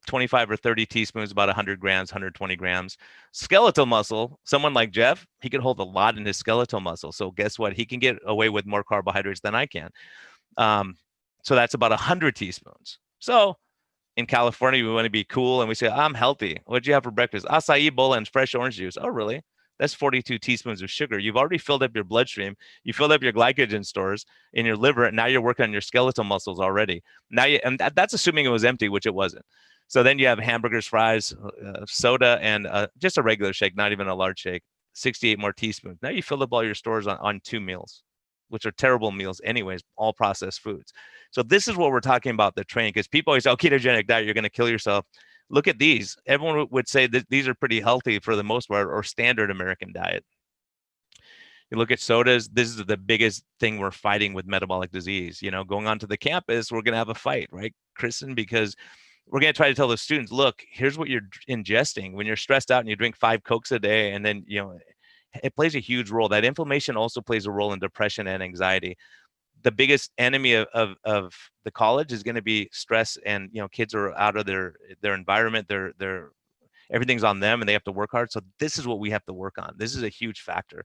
25 or 30 teaspoons, about 100 grams, 120 grams. Skeletal muscle, someone like Jeff, he can hold a lot in his skeletal muscle. So guess what? He can get away with more carbohydrates than I can. So that's about 100 teaspoons. So in California, we want to be cool, and we say, I'm healthy. What'd you have for breakfast? Acai bowl and fresh orange juice. Oh, really? That's 42 teaspoons of sugar. You've already filled up your bloodstream. You filled up your glycogen stores in your liver, and now you're working on your skeletal muscles already. Now, and that's assuming it was empty, which it wasn't. So then you have hamburgers, fries, soda, and just a regular shake, not even a large shake, 68 more teaspoons. Now you filled up all your stores on 2 meals, which are terrible meals anyways, all processed foods. So this is what we're talking about, the train, because people always say, oh, ketogenic diet, you're going to kill yourself. Look at these. Everyone would say that these are pretty healthy for the most part, or standard American diet. You look at sodas, this is the biggest thing we're fighting with metabolic disease. Going onto the campus, we're going to have a fight, right, Kristen? Because we're going to try to tell the students, look, here's what you're ingesting. When you're stressed out and you drink 5 Cokes a day, and then, it plays a huge role. That inflammation also plays a role in depression and anxiety. The biggest enemy of the college is going to be stress, and kids are out of their environment. Everything's on them, and they have to work hard. So this is what we have to work on. This is a huge factor.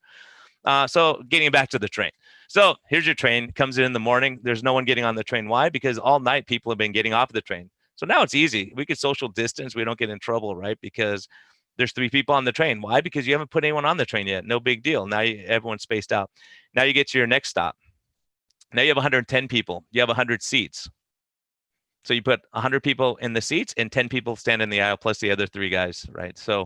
So getting back to the train. So here's your train, comes in the morning. There's no one getting on the train. Why? Because all night people have been getting off the train. So now it's easy. We could social distance. We don't get in trouble, right? Because there's 3 people on the train. Why? Because you haven't put anyone on the train yet. No big deal. Now everyone's spaced out. Now you get to your next stop. Now you have 110 people. You have 100 seats. So you put 100 people in the seats and 10 people stand in the aisle plus the other 3 guys, right? So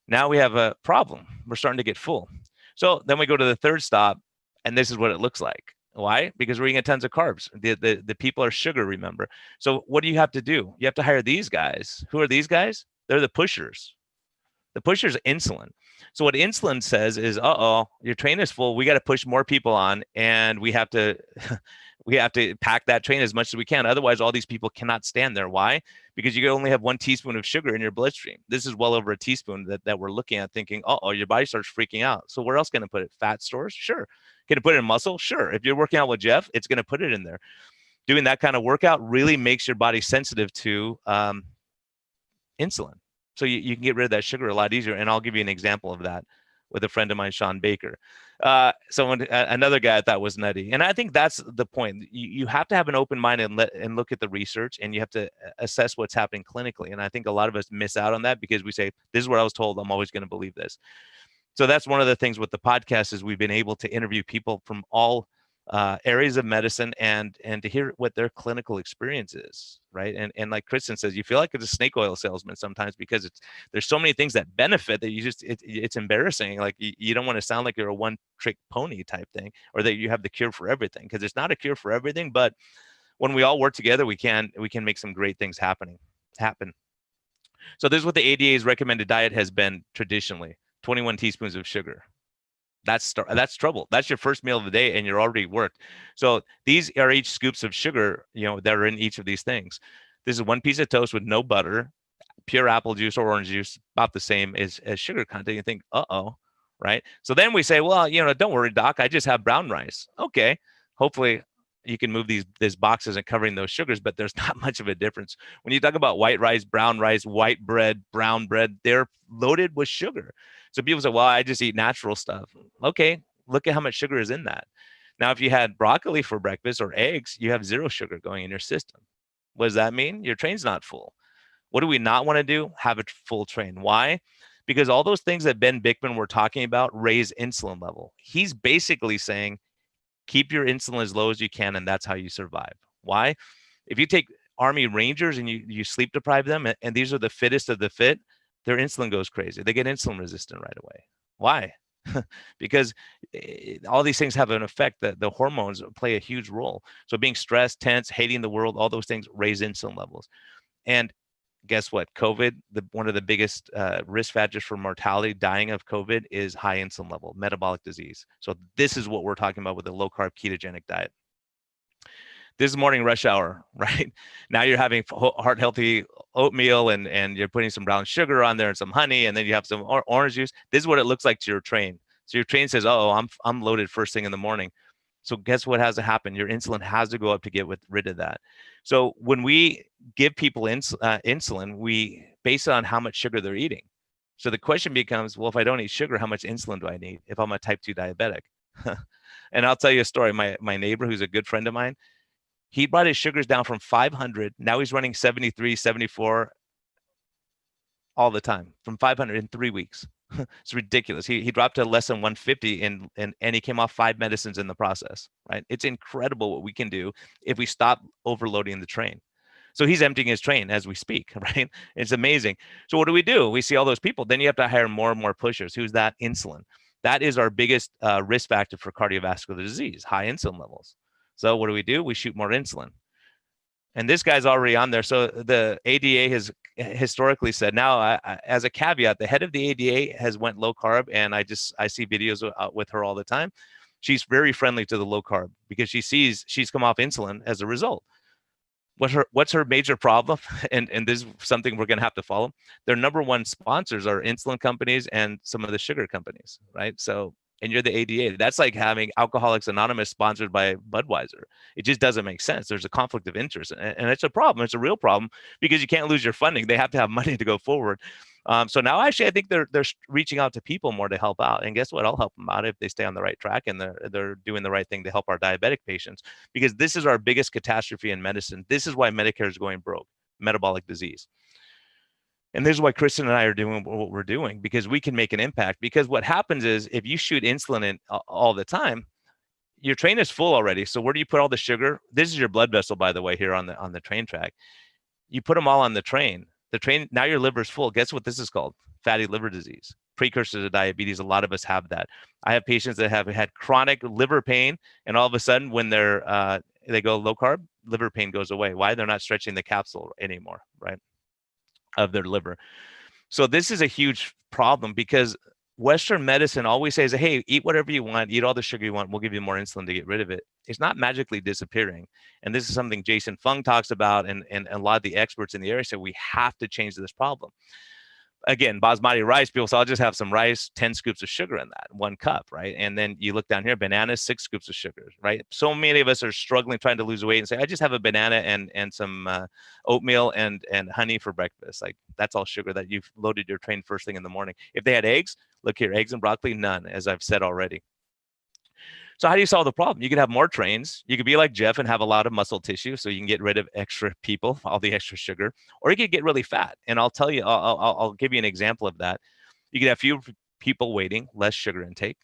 now we have a problem. We're starting to get full. So then we go to the 3rd stop, and this is what it looks like. Why? Because we're eating tons of carbs. The people are sugar, remember. So what do you have to do? You have to hire these guys. Who are these guys? They're the pushers. The pushers are insulin. So what insulin says is, your train is full. We got to push more people on, and we have to pack that train as much as we can. Otherwise, all these people cannot stand there. Why? Because you only have 1 teaspoon of sugar in your bloodstream. This is well over a teaspoon that we're looking at, thinking, your body starts freaking out. So where else can it put it? Fat stores? Sure. Can it put it in muscle? Sure. If you're working out with Jeff, it's going to put it in there. Doing that kind of workout really makes your body sensitive to insulin. So you can get rid of that sugar a lot easier. And I'll give you an example of that with a friend of mine, Sean Baker. Another guy I thought was nutty. And I think that's the point. You have to have an open mind and look at the research, and you have to assess what's happening clinically. And I think a lot of us miss out on that because we say, this is what I was told. I'm always going to believe this. So that's one of the things with the podcast is we've been able to interview people from all areas of medicine and to hear what their clinical experience is, right? And like Kristen says, you feel like it's a snake oil salesman sometimes because there's so many things that benefit that it's embarrassing. Like you don't want to sound like you're a one-trick pony type thing, or that you have the cure for everything, because it's not a cure for everything. But when we all work together, we can make some great things happen. So this is what the ADA's recommended diet has been traditionally: 21 teaspoons of sugar. That's trouble. That's your first meal of the day, and you're already worked. So these are each scoops of sugar, that are in each of these things. This is 1 piece of toast with no butter, pure apple juice or orange juice, about the same as sugar content. You think, right? So then we say, well, don't worry, doc, I just have brown rice. Okay, hopefully you can move these boxes and covering those sugars, but there's not much of a difference. When you talk about white rice, white bread, brown bread, they're loaded with sugar. So people say, well, I just eat natural stuff. Okay, look at how much sugar is in that. Now, if you had broccoli for breakfast or eggs, you have 0 sugar going in your system. What does that mean? Your train's not full. What do we not want to do? Have a full train. Why? Because all those things that Ben Bickman were talking about raise insulin level. He's basically saying, keep your insulin as low as you can, and that's how you survive. Why? If you take Army Rangers and you sleep deprive them, and these are the fittest of the fit, their insulin goes crazy. They get insulin resistant right away. Why? Because all these things have an effect that the hormones play a huge role. So being stressed, tense, hating the world, all those things raise insulin levels. And guess what? COVID, one of the biggest risk factors for mortality, dying of COVID, is high insulin level, metabolic disease. So this is what we're talking about with a low carb ketogenic diet. This is morning rush hour, right? Now you're having heart healthy oatmeal and you're putting some brown sugar on there and some honey, and then you have some orange juice. This is what it looks like to your train. So your train says, I'm loaded first thing in the morning. So guess what has to happen? Your insulin has to go up to get rid of that. So when we give people insulin, we base it on how much sugar they're eating. So the question becomes, well, if I don't eat sugar, how much insulin do I need if I'm a type 2 diabetic? And I'll tell you a story. My neighbor, who's a good friend of mine, he brought his sugars down from 500. Now he's running 73, 74 all the time, from 500 in 3 weeks. It's ridiculous. He dropped to less than 150 and he came off 5 medicines in the process, right? It's incredible what we can do if we stop overloading the train. So he's emptying his train as we speak, right? It's amazing. So what do? We see all those people. Then you have to hire more and more pushers. Who's that? Insulin. That is our biggest risk factor for cardiovascular disease, high insulin levels. So what do? We shoot more insulin. And this guy's already on there. So the ADA has historically said, now as a caveat, the head of the ADA has went low carb, and I see videos with her all the time. She's very friendly to the low carb because she sees she's come off insulin as a result. What's her major problem? And this is something we're going to have to follow. Their number one sponsors are insulin companies and some of the sugar companies, right? So, and you're the ADA. That's like having Alcoholics Anonymous sponsored by Budweiser. It just doesn't make sense. There's a conflict of interest, and it's a problem. It's a real problem because you can't lose your funding. They have to have money to go forward. So now actually I think they're reaching out to people more to help out. And guess what? I'll help them out if they stay on the right track and they're doing the right thing to help our diabetic patients, because this is our biggest catastrophe in medicine. This is why Medicare is going broke, metabolic disease. And this is why Kristen and I are doing what we're doing, because we can make an impact. Because what happens is if you shoot insulin in all the time, your train is full already. So where do you put all the sugar? This is your blood vessel, by the way, here on the train track. You put them all on the train. The train, now your liver's full. Guess what this is called? Fatty liver disease, precursor to diabetes. A lot of us have that. I have patients that have had chronic liver pain, and all of a sudden when they go low carb, liver pain goes away. Why? They're not stretching the capsule anymore, right, of their liver. So this is a huge problem, because Western medicine always says, hey, eat whatever you want, eat all the sugar you want, we'll give you more insulin to get rid of it. It's not magically disappearing. And this is something Jason Fung talks about, and a lot of the experts in the area say we have to change this problem. Again, basmati rice, people say, I'll just have some rice, 10 scoops of sugar in that, 1 cup, right? And then you look down here, bananas, 6 scoops of sugar, right? So many of us are struggling trying to lose weight and say, I just have a banana and some oatmeal and honey for breakfast. Like, that's all sugar that you've loaded your train first thing in the morning. If they had eggs, look here, eggs and broccoli, none, as I've said already. So how do you solve the problem? You could have more trains. You could be like Jeff and have a lot of muscle tissue, so you can get rid of extra people, all the extra sugar, or you could get really fat. And I'll tell you, I'll give you an example of that. You could have fewer people waiting, less sugar intake.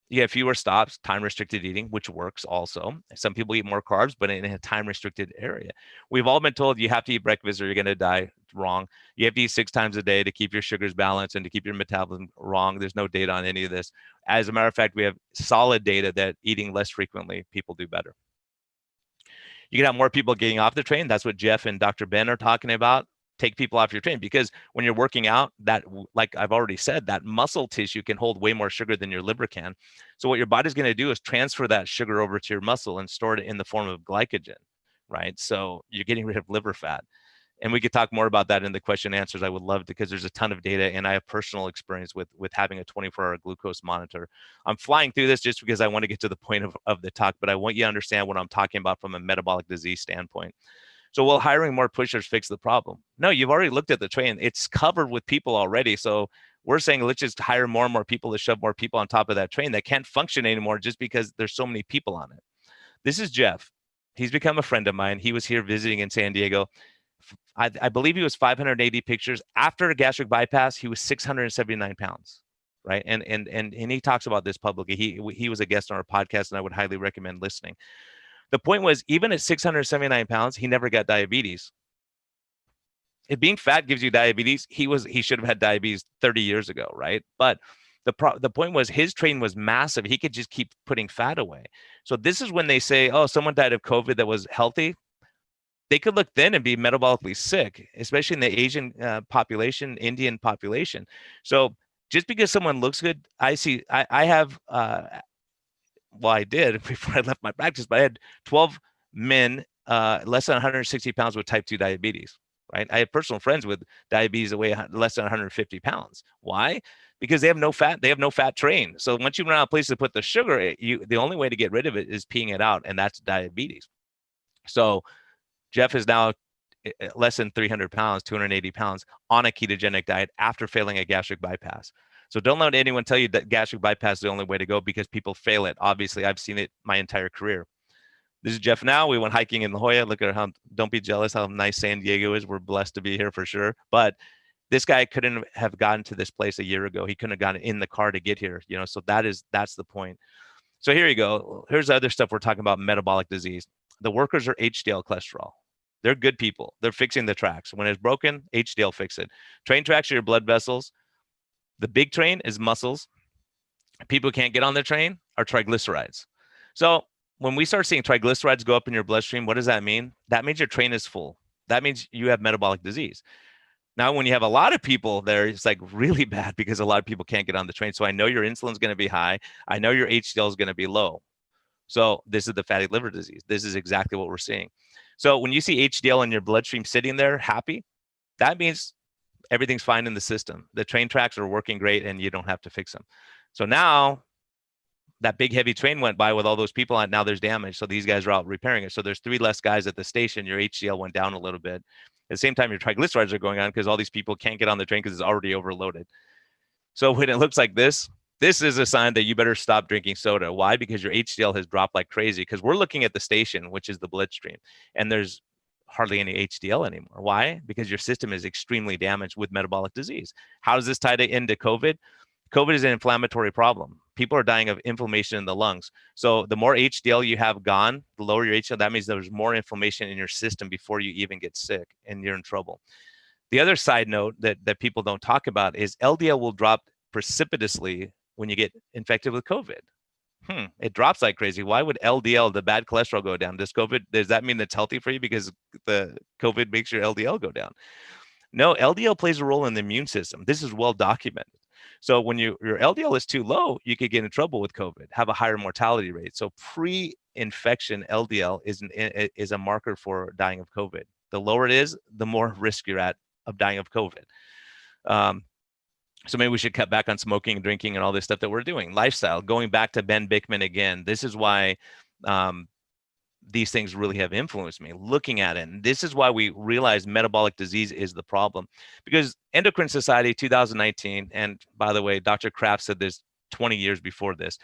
You have fewer stops, time-restricted eating, which works also. Some people eat more carbs, but in a time-restricted area. We've all been told you have to eat breakfast or you're going to die. Wrong. You have to eat 6 times a day to keep your sugars balanced and to keep your metabolism. Wrong. There's no data on any of this. As a matter of fact, we have solid data that eating less frequently, people do better. You can have more people getting off the train. That's what Jeff and Dr. Ben are talking about. Take people off your train, because when you're working out, that, like I've already said, that muscle tissue can hold way more sugar than your liver can. So what your body's going to do is transfer that sugar over to your muscle and store it in the form of glycogen, right? So you're getting rid of liver fat. And we could talk more about that in the question and answers. I would love to, because there's a ton of data, and I have personal experience with having a 24-hour glucose monitor. I'm flying through this just because I want to get to the point of the talk, but I want you to understand what I'm talking about from a metabolic disease standpoint. So will hiring more pushers fix the problem? No, you've already looked at the train. It's covered with people already. So we're saying, let's just hire more and more people to shove more people on top of that train that can't function anymore just because there's so many people on it. This is Jeff. He's become a friend of mine. He was here visiting in San Diego. I believe he was 580 pictures. After a gastric bypass, he was 679 pounds, right? And he talks about this publicly. He was a guest on our podcast, and I would highly recommend listening. The point was, even at 679 pounds, he never got diabetes. If being fat gives you diabetes, he should have had diabetes 30 years ago, right? But the point was, his train was massive. He could just keep putting fat away. So this is when they say, oh, someone died of COVID that was healthy. They could look thin and be metabolically sick, especially in the Asian population, Indian population. So just because someone looks good, I have, well, I did before I left my practice, but I had 12 men less than 160 pounds with type 2 diabetes, right? I have personal friends with diabetes that weigh less than 150 pounds. Why? Because they have no fat. They have no fat train. So once you run out of places to put the sugar, the only way to get rid of it is peeing it out, and that's diabetes. So Jeff is now less than 300 pounds, 280 pounds on a ketogenic diet after failing a gastric bypass. So don't let anyone tell you that gastric bypass is the only way to go, because people fail it. Obviously, I've seen it my entire career. This is Jeff now. We went hiking in La Jolla. Look at how, don't be jealous how nice San Diego is. We're blessed to be here for sure. But this guy couldn't have gotten to this place a year ago. He couldn't have gotten in the car to get here, so that's the point. So here you go. Here's the other stuff we're talking about, metabolic disease. The workers are HDL cholesterol. They're good people. They're fixing the tracks. When it's broken, HDL fix it. Train tracks are your blood vessels. The big train is muscles. People who can't get on the train are triglycerides. So when we start seeing triglycerides go up in your bloodstream, what does that mean? That means your train is full. That means you have metabolic disease. Now, when you have a lot of people there, it's like really bad, because a lot of people can't get on the train. So I know your insulin is going to be high. I know your HDL is going to be low. So this is the fatty liver disease. This is exactly what we're seeing. So when you see HDL in your bloodstream sitting there happy, that means everything's fine in the system. The train tracks are working great and you don't have to fix them. So now that big heavy train went by with all those people on it. Now there's damage. So these guys are out repairing it. So there's 3 less guys at the station. Your HDL went down a little bit. At the same time, your triglycerides are going on because all these people can't get on the train because it's already overloaded. So when it looks like this is a sign that you better stop drinking soda. Why? Because your HDL has dropped like crazy, because we're looking at the station, which is the bloodstream, and there's hardly any HDL anymore. Why? Because your system is extremely damaged with metabolic disease. How does this tie into COVID? COVID is an inflammatory problem. People are dying of inflammation in the lungs. So the more HDL you have gone, the lower your HDL, that means there's more inflammation in your system before you even get sick and you're in trouble. The other side note that people don't talk about is LDL will drop precipitously when you get infected with COVID. It drops like crazy. Why would LDL, the bad cholesterol, go down? Does that mean that's healthy for you because the COVID makes your LDL go down? No, LDL plays a role in the immune system. This is well documented. So when your LDL is too low, you could get in trouble with COVID, have a higher mortality rate. So pre-infection LDL is a marker for dying of COVID. The lower it is, the more risk you're at of dying of COVID. So maybe we should cut back on smoking and drinking and all this stuff that we're doing. Lifestyle, going back to Ben Bickman again, this is why these things really have influenced me, looking at it. And this is why we realize metabolic disease is the problem. Because Endocrine Society 2019, and by the way, Dr. Kraft said this 20 years before this,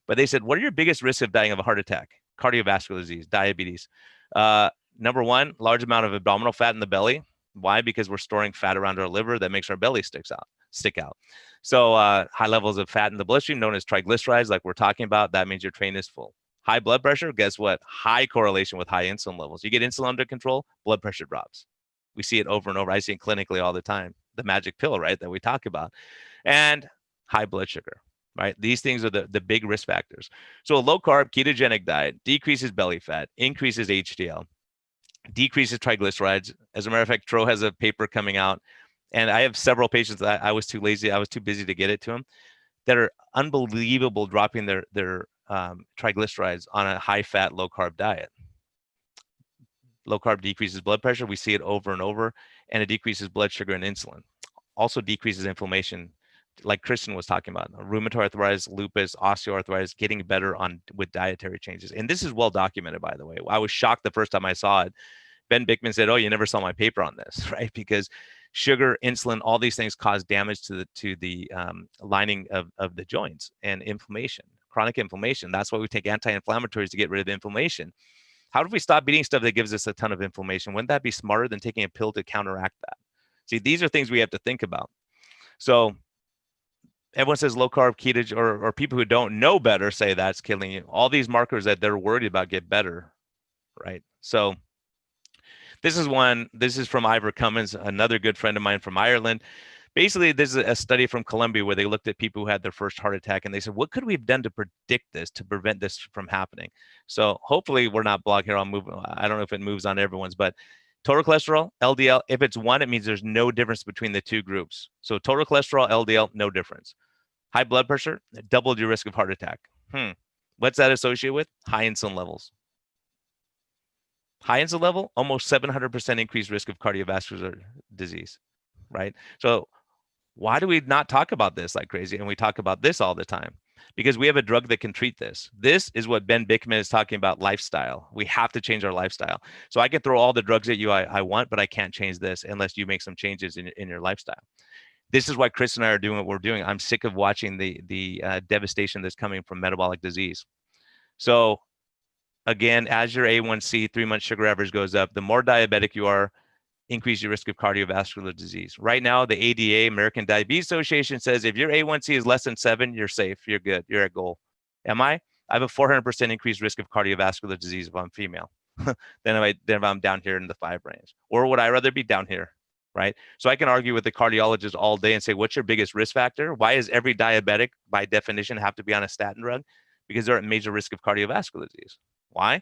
but they said, what are your biggest risks of dying of a heart attack? Cardiovascular disease, diabetes. Number 1, large amount of abdominal fat in the belly. Why? Because we're storing fat around our liver that makes our belly stick out. So high levels of fat in the bloodstream, known as triglycerides, like we're talking about, that means your train is full. High blood pressure, guess what? High correlation with high insulin levels. You get insulin under control, blood pressure drops. We see it over and over. I see it clinically all the time. The magic pill, right, that we talk about. And high blood sugar, right? These things are the big risk factors. So a low carb ketogenic diet decreases belly fat, increases HDL, decreases triglycerides. As a matter of fact, Tro has a paper coming out, and I have several patients that I was too lazy, I was too busy to get it to them, that are unbelievable dropping their triglycerides on a high-fat, low-carb diet. Low carb decreases blood pressure. We see it over and over, and it decreases blood sugar and insulin. Also decreases inflammation, like Kristen was talking about, rheumatoid arthritis, lupus, osteoarthritis, getting better with dietary changes. And this is well documented, by the way. I was shocked the first time I saw it. Ben Bickman said, "Oh, you never saw my paper on this," right? Because sugar, insulin, all these things cause damage to the lining of the joints and inflammation, chronic inflammation. That's why we take anti-inflammatories to get rid of inflammation. How do we stop eating stuff that gives us a ton of inflammation? Wouldn't that be smarter than taking a pill to counteract that? See, these are things we have to think about. So everyone says low carb, keto, or people who don't know better say that's killing you. All these markers that they're worried about get better, right? So this is from Ivor Cummins, another good friend of mine from Ireland. Basically, this is a study from Columbia where they looked at people who had their first heart attack, and they said, what could we have done to predict this, to prevent this from happening? So hopefully we're not blocked here. I'll move. I don't know if it moves on everyone's, but total cholesterol, LDL, if it's 1, it means there's no difference between the two groups. So total cholesterol, LDL, no difference. High blood pressure, doubled your risk of heart attack. What's that associated with? High insulin levels. High insulin level, almost 700% increased risk of cardiovascular disease, right? So why do we not talk about this like crazy? And we talk about this all the time because we have a drug that can treat this. This is what Ben Bickman is talking about, lifestyle. We have to change our lifestyle. So I can throw all the drugs at you I want, but I can't change this unless you make some changes in your lifestyle. This is why Chris and I are doing what we're doing. I'm sick of watching the devastation that's coming from metabolic disease. So again, as your A1C 3-month sugar average goes up, the more diabetic you are, increase your risk of cardiovascular disease. Right now, the ADA, American Diabetes Association, says if your A1C is less than 7, you're safe, you're good, you're at goal. Am I? I have a 400% increased risk of cardiovascular disease if I'm female than if I'm down here in the 5 range. Or would I rather be down here, right? So I can argue with the cardiologist all day and say, what's your biggest risk factor? Why is every diabetic, by definition, have to be on a statin drug? Because they're at major risk of cardiovascular disease. Why?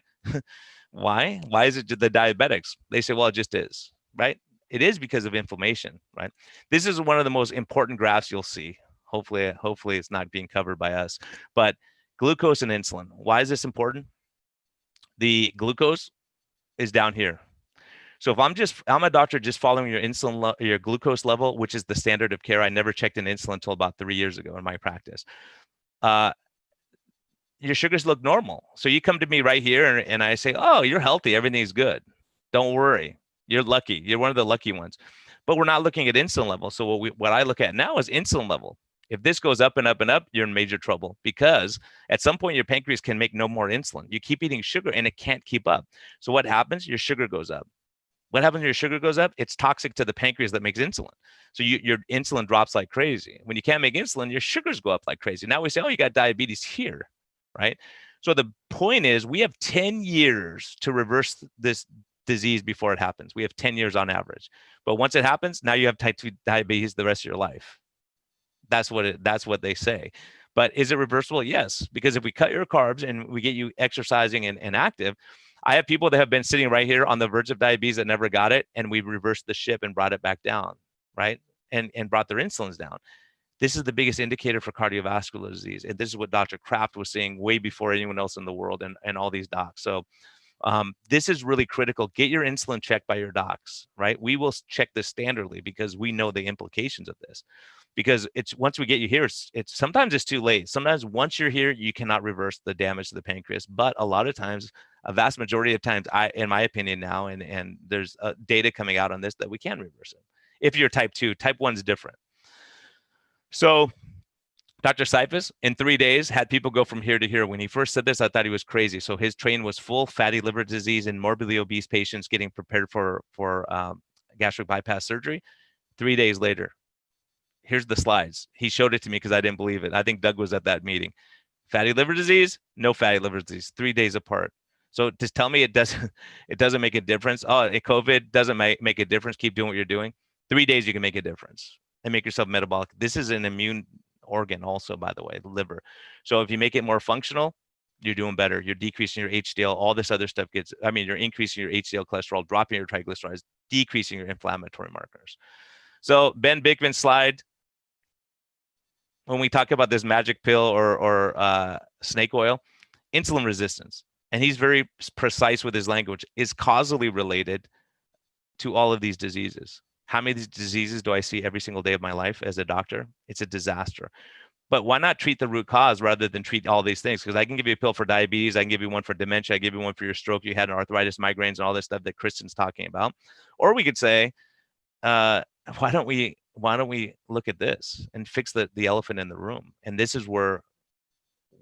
Why? Why is it the diabetics? They say, well, it just is. Right? It is because of inflammation, right? This is one of the most important graphs you'll see. Hopefully it's not being covered by us, but glucose and insulin. Why is this important? The glucose is down here. So if I'm a doctor just following your insulin, your glucose level, which is the standard of care. I never checked an insulin until about 3 years ago in my practice. your sugars look normal. So you come to me right here and I say, oh, you're healthy. Everything's good. Don't worry. You're lucky. You're one of the lucky ones. But we're not looking at insulin level. So what I look at now is insulin level. If this goes up and up and up, you're in major trouble, because at some point your pancreas can make no more insulin. You keep eating sugar and it can't keep up. So what happens? Your sugar goes up. What happens when your sugar goes up? It's toxic to the pancreas that makes insulin. So your insulin drops like crazy. When you can't make insulin, your sugars go up like crazy. Now we say, oh, you got diabetes here, right? So the point is, we have 10 years to reverse this disease before it happens. We have 10 years on average. But once it happens, now you have type 2 diabetes the rest of your life. That's what they say. But is it reversible? Yes, because if we cut your carbs and we get you exercising and active, I have people that have been sitting right here on the verge of diabetes that never got it, and we reversed the ship and brought it back down, right? And brought their insulins down. This is the biggest indicator for cardiovascular disease. And this is what Dr. Kraft was saying way before anyone else in the world and all these docs. So this is really critical. Get your insulin checked by your docs, right? We will check this standardly because we know the implications of this. Because it's once we get you here, it's sometimes it's too late. Sometimes once you're here, you cannot reverse the damage to the pancreas. But a lot of times, a vast majority of times, in my opinion now, and there's data coming out on this, that we can reverse it. If you're type 2, type 1 is different. So Dr. Cyphus, in 3 days, had people go from here to here. When he first said this, I thought he was crazy. So his train was full fatty liver disease in morbidly obese patients getting prepared for gastric bypass surgery. 3 days later, here's the slides. He showed it to me because I didn't believe it. I think Doug was at that meeting. Fatty liver disease, no fatty liver disease, 3 days apart. So just tell me it doesn't make a difference. Oh, COVID doesn't make a difference. Keep doing what you're doing. 3 days, you can make a difference and make yourself metabolic. This is an immune organ also, by the way, the liver. So if you make it more functional, you're doing better. You're decreasing your HDL. All this other stuff you're increasing your HDL cholesterol, dropping your triglycerides, decreasing your inflammatory markers. So Ben Bickman's slide, when we talk about this magic pill or snake oil, insulin resistance, and he's very precise with his language, is causally related to all of these diseases. How many of these diseases do I see every single day of my life as a doctor? It's a disaster. But why not treat the root cause rather than treat all these things? Because I can give you a pill for diabetes, I can give you one for dementia, I give you one for your stroke, you had an arthritis, migraines, and all this stuff that Kristen's talking about. Or we could say, why don't we look at this and fix the elephant in the room? And this is where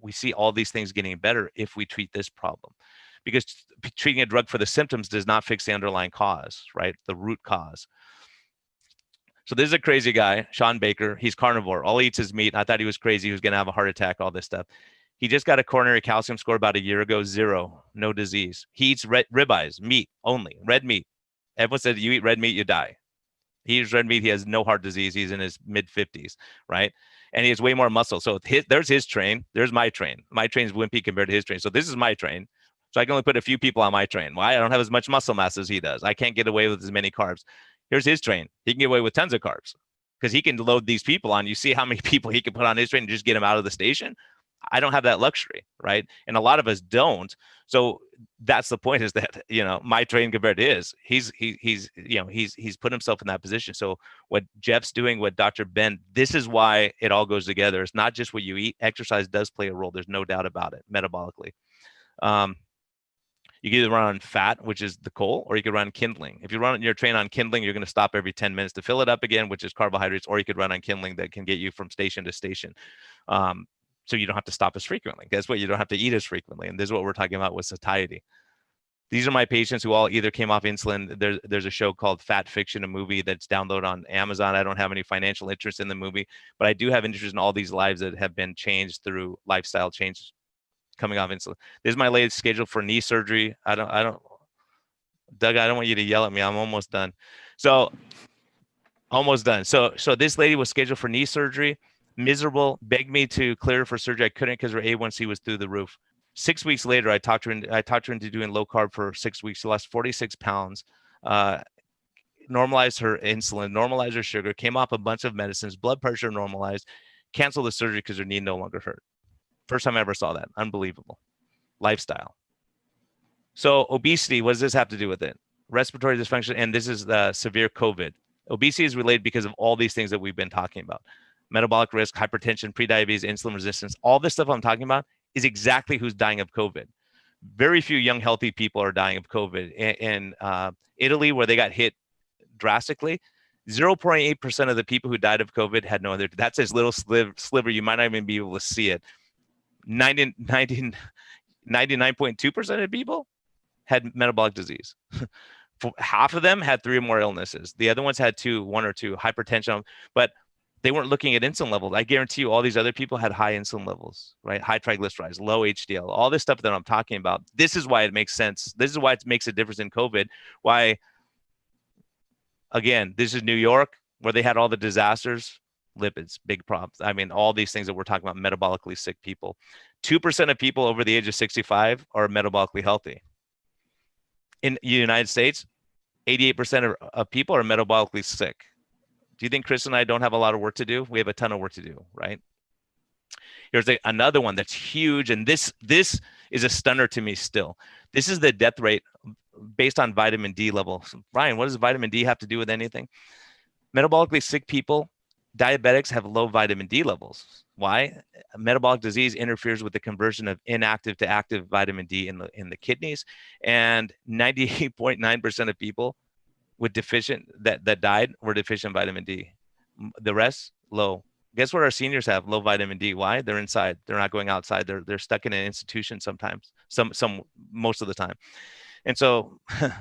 we see all these things getting better if we treat this problem. Because treating a drug for the symptoms does not fix the underlying cause, right? The root cause. So this is a crazy guy, Sean Baker. He's carnivore. All he eats is meat. I thought he was crazy. He was going to have a heart attack, all this stuff. He just got a coronary calcium score about a year ago, 0, no disease. He eats ribeyes, meat only, red meat. Everyone said, you eat red meat, you die. He eats red meat. He has no heart disease. He's in his mid-50s, right? And he has way more muscle. So there's his train. There's my train. My train's wimpy compared to his train. So this is my train. So I can only put a few people on my train. Why? I don't have as much muscle mass as he does. I can't get away with as many carbs. Here's his train. He can get away with tons of carbs because he can load these people on. You see how many people he can put on his train and just get them out of the station. I don't have that luxury, right? And a lot of us don't. So that's the point, is that, my train compared to his, he's put himself in that position. So what Jeff's doing, what Dr. Ben, this is why it all goes together. It's not just what you eat. Exercise does play a role. There's no doubt about it, metabolically. You can either run on fat, which is the coal, or you could run kindling. If you run your train on kindling, you're going to stop every 10 minutes to fill it up again, which is carbohydrates, or you could run on kindling that can get you from station to station. So you don't have to stop as frequently. Guess what? You don't have to eat as frequently. And this is what we're talking about with satiety. These are my patients who all either came off insulin. There's a show called Fat Fiction, a movie that's downloaded on Amazon. I don't have any financial interest in the movie, but I do have interest in all these lives that have been changed through lifestyle changes coming off insulin. This is my latest schedule for knee surgery. Doug, I don't want you to yell at me. I'm almost done. So this lady was scheduled for knee surgery, miserable, begged me to clear her for surgery. I couldn't because her A1C was through the roof. 6 weeks later, I talked her into doing low carb for 6 weeks. She lost 46 pounds, normalized her insulin, normalized her sugar, came off a bunch of medicines, blood pressure normalized, canceled the surgery because her knee no longer hurt. First time I ever saw that. Unbelievable. Lifestyle. So obesity, what does this have to do with it? Respiratory dysfunction, and this is the severe COVID. Obesity is related because of all these things that we've been talking about. Metabolic risk, hypertension, prediabetes, insulin resistance, all this stuff I'm talking about is exactly who's dying of COVID. Very few young, healthy people are dying of COVID. In Italy, where they got hit drastically, 0.8% of the people who died of COVID had no other. That's this little sliver. You might not even be able to see it. 99.2% of people had metabolic disease. Half of them had 3 or more illnesses. The other ones had 1 or 2, hypertension, but they weren't looking at insulin levels. I guarantee you all these other people had high insulin levels, right? High triglycerides, low HDL, all this stuff that I'm talking about. This is why it makes sense. This is why it makes a difference in COVID. Why, again, this is New York, where they had all the disasters, lipids, big problems. I mean, all these things that we're talking about, metabolically sick people. 2% of people over the age of 65 are metabolically healthy. In the United States, 88% of people are metabolically sick. Do you think Chris and I don't have a lot of work to do? We have a ton of work to do, right? Here's another one that's huge, and this is a stunner to me still. This is the death rate based on vitamin D level. So, Brian, what does vitamin D have to do with anything? Metabolically sick people, diabetics, have low vitamin D levels. Why? Metabolic disease interferes with the conversion of inactive to active vitamin D in the kidneys, and 98.9% of people with deficient that died were deficient vitamin D. The rest, low. Guess what our seniors have? Low vitamin D. Why? They're inside. They're not going outside. They're stuck in an institution sometimes, most of the time. And so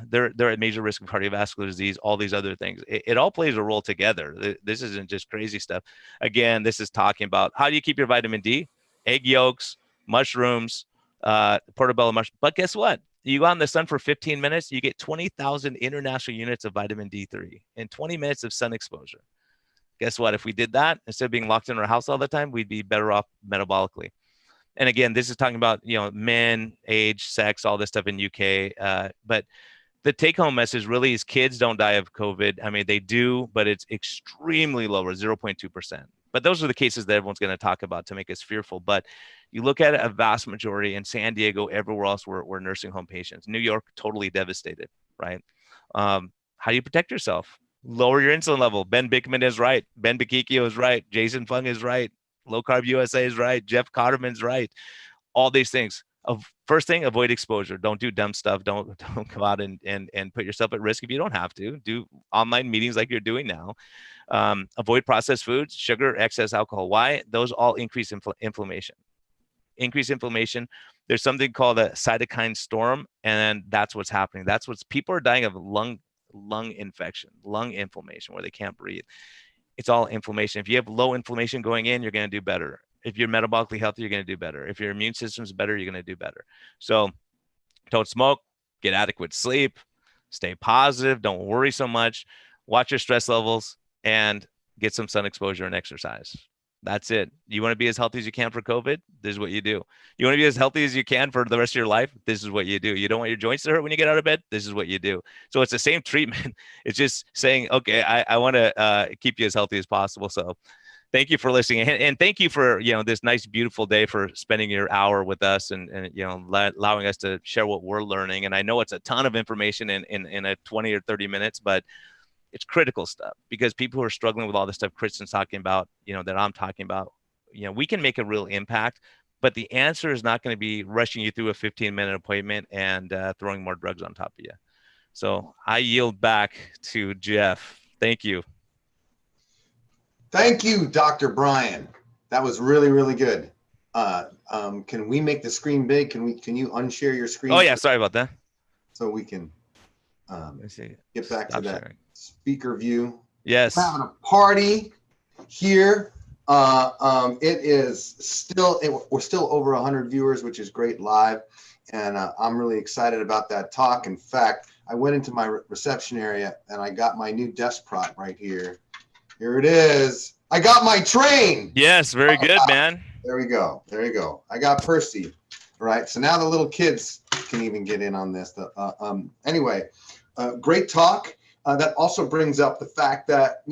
they're at major risk of cardiovascular disease, all these other things. It all plays a role together. This isn't just crazy stuff. Again, this is talking about how do you keep your vitamin D? Egg yolks, mushrooms, portobello mushroom. But guess what? You go out in the sun for 15 minutes, you get 20,000 international units of vitamin D3 and 20 minutes of sun exposure. Guess what? If we did that, instead of being locked in our house all the time, we'd be better off metabolically. And again, this is talking about, men, age, sex, all this stuff in UK. But the take-home message really is kids don't die of COVID. I mean, they do, but it's extremely lower, 0.2%. But those are the cases that everyone's going to talk about to make us fearful. But you look at it, a vast majority in San Diego, everywhere else were nursing home patients. New York, totally devastated, right? How do you protect yourself? Lower your insulin level. Ben Bickman is right. Ben Bikikio is right. Jason Fung is right. Low Carb USA is right. Jeff Cotterman's right. All these things. First thing, avoid exposure. Don't do dumb stuff. Don't come out and put yourself at risk if you don't have to. Do online meetings like you're doing now. Avoid processed foods, sugar, excess alcohol. Why? Those all increase inflammation. Increase inflammation. There's something called a cytokine storm, and that's what's happening. That's what's people are dying of lung infection, lung inflammation, where they can't breathe. It's all inflammation. If you have low inflammation going in, you're going to do better. If you're metabolically healthy, you're going to do better. If your immune system's better, you're going to do better. So don't smoke, get adequate sleep, stay positive, don't worry so much, watch your stress levels, and get some sun exposure and exercise. That's it. You want to be as healthy as you can for COVID? This is what you do. You want to be as healthy as you can for the rest of your life? This is what you do. You don't want your joints to hurt when you get out of bed? This is what you do. So it's the same treatment. It's just saying, okay, I want to keep you as healthy as possible. So thank you for listening. And thank you for, this nice, beautiful day, for spending your hour with us and allowing us to share what we're learning. And I know it's a ton of information in a 20 or 30 minutes, but it's critical stuff, because people who are struggling with all the stuff Kristen's talking about, that I'm talking about, we can make a real impact, but the answer is not going to be rushing you through a 15-minute appointment and throwing more drugs on top of you. So I yield back to Jeff. Thank you. Thank you, Dr. Brian. That was really, really good. Can we make the screen big? Can you unshare your screen? Oh yeah, sorry about that. So we can Let's see. get back Stop to that sharing. speaker view. Yes. We're having a party here. It is still, we're still over 100 viewers, which is great live. And I'm really excited about that talk. In fact, I went into my reception area and I got my new desk prop right here. Here it is. I got my train. Yes, very good, man. There we go. There you go. I got Percy. Right. So now the little kids can even get in on this. Anyway, great talk. That also brings up the fact that,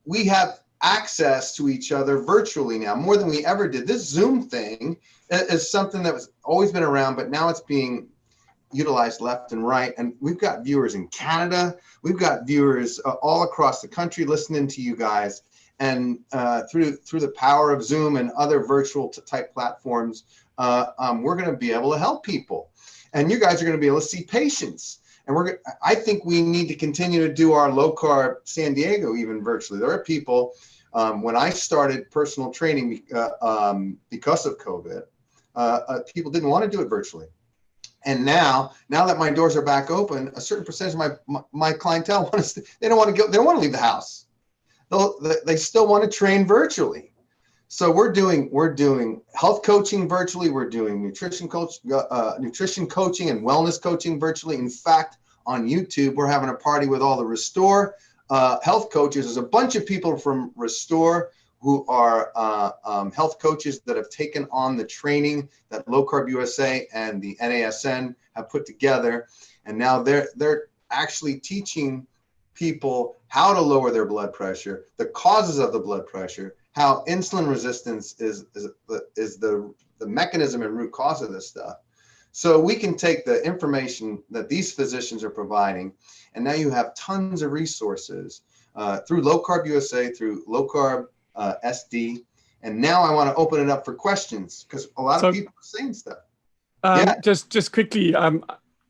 we have access to each other virtually now more than we ever did. This Zoom thing is something that was always been around, but now it's being utilized left and right. And we've got viewers in Canada. We've got viewers all across the country listening to you guys. And through the power of Zoom and other virtual type platforms, we're going to be able to help people. And you guys are going to be able to see patients. And I think we need to continue to do our low carb San Diego even virtually. There are people, when I started personal training because of COVID, people didn't want to do it virtually. And now that my doors are back open, a certain percentage of my clientele they don't want to leave the house. They still want to train virtually. So we're doing health coaching virtually. We're doing nutrition coaching and wellness coaching virtually. In fact, on YouTube, we're having a party with all the Restore health coaches. There's a bunch of people from Restore who are health coaches that have taken on the training that Low Carb USA and the NASN have put together. And now they're actually teaching people how to lower their blood pressure, the causes of the blood pressure, how insulin resistance is the mechanism and root cause of this stuff. So we can take the information that these physicians are providing, and now you have tons of resources through Low Carb USA, through Low Carb SD. And now I want to open it up for questions because a lot of people are saying stuff. Yeah. Just quickly,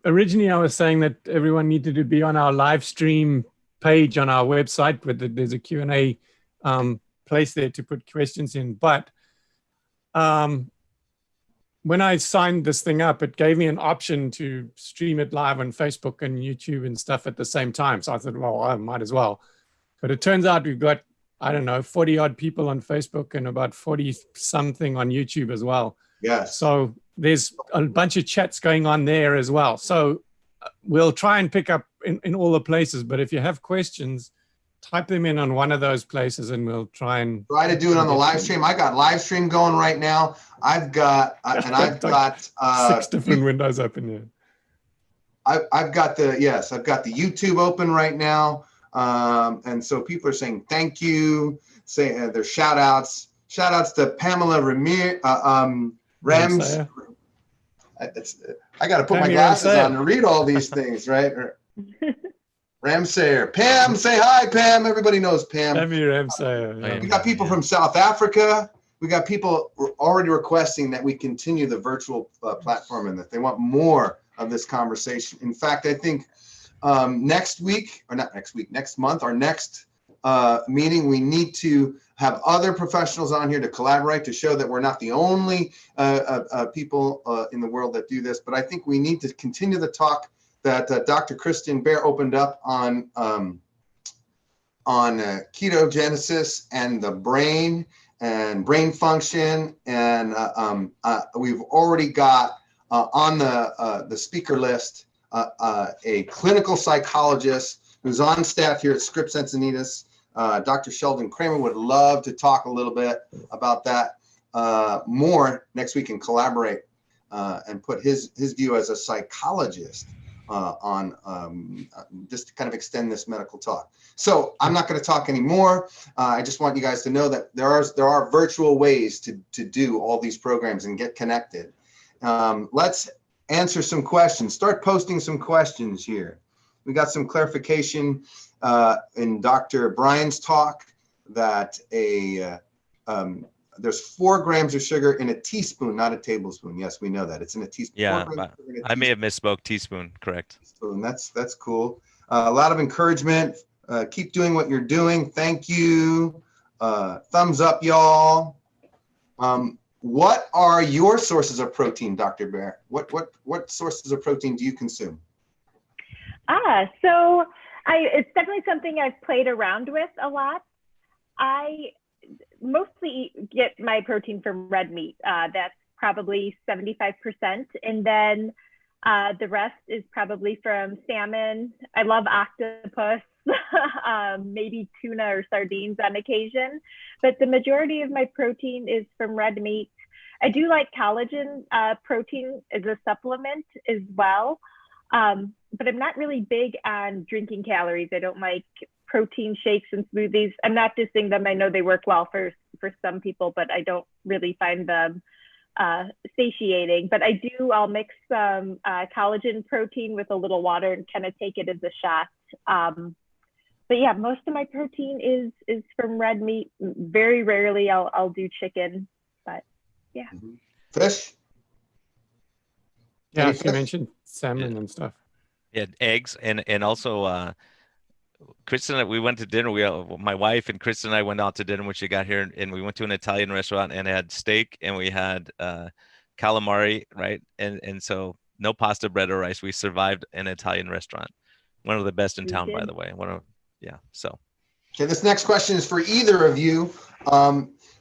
originally I was saying that everyone needed to be on our live stream page on our website, but there's a Q&A place there to put questions in. But when I signed this thing up, it gave me an option to stream it live on Facebook and YouTube and stuff at the same time. So I thought, well, I might as well. But it turns out we've got, I don't know, 40 odd people on Facebook and about 40 something on YouTube as well. Yes. So there's a bunch of chats going on there as well. So we'll try and pick up in all the places, but if you have questions, type them in on one of those places and we'll try to do it on the live stream. I got live stream going right now. I've got 6 different windows open here. I've got the YouTube open right now. And so people are saying thank you, saying their shout outs to Pamela Rams. I got to put my glasses on to read all these things, right? Ramsayer. Pam, say hi, Pam. Everybody knows Pam. Ramsayer. We got people from South Africa. We got people already requesting that we continue the virtual platform and that they want more of this conversation. In fact, I think next month, our next meeting, we need to have other professionals on here to collaborate to show that we're not the only people in the world that do this. But I think we need to continue the talk that Dr. Kristen Bear opened up on ketogenesis and the brain and brain function. And we've already got on the speaker list a clinical psychologist who's on staff here at Scripps Encinitas. Dr. Sheldon Kramer would love to talk a little bit about that more next week and collaborate and put his view as a psychologist on just to kind of extend this medical talk. So I'm not going to talk anymore. I just want you guys to know that there are virtual ways to do all these programs and get connected. Let's answer some questions. Start posting some questions here. We got some clarification in Dr. Brian's talk that there's 4 grams of sugar in a teaspoon, not a tablespoon. Yes, we know that. It's in a teaspoon. Yeah, I may have misspoke. Teaspoon, correct. Teaspoon. That's cool. A lot of encouragement. Keep doing what you're doing. Thank you. Thumbs up, y'all. What are your sources of protein, Dr. Bear? What sources of protein do you consume? So it's definitely something I've played around with a lot. I mostly get my protein from red meat. That's probably 75%. And then the rest is probably from salmon. I love octopus, maybe tuna or sardines on occasion. But the majority of my protein is from red meat. I do like collagen protein as a supplement as well. But I'm not really big on drinking calories. I don't like protein shakes and smoothies. I'm not dissing them. I know they work well for some people, but I don't really find them satiating. But I'll mix some collagen protein with a little water and kind of take it as a shot. but yeah, most of my protein is from red meat. Very rarely I'll do chicken, but yeah. Fish? Yeah, Any she fish? mentioned salmon and stuff. Yeah, eggs and also Kristen, we went to dinner. My wife and Kristen and I went out to dinner when she got here, and we went to an Italian restaurant and had steak and we had calamari, right? And so no pasta, bread, or rice. We survived an Italian restaurant, one of the best in We town, by did. the way. Yeah. So Okay, this next question is for either of you.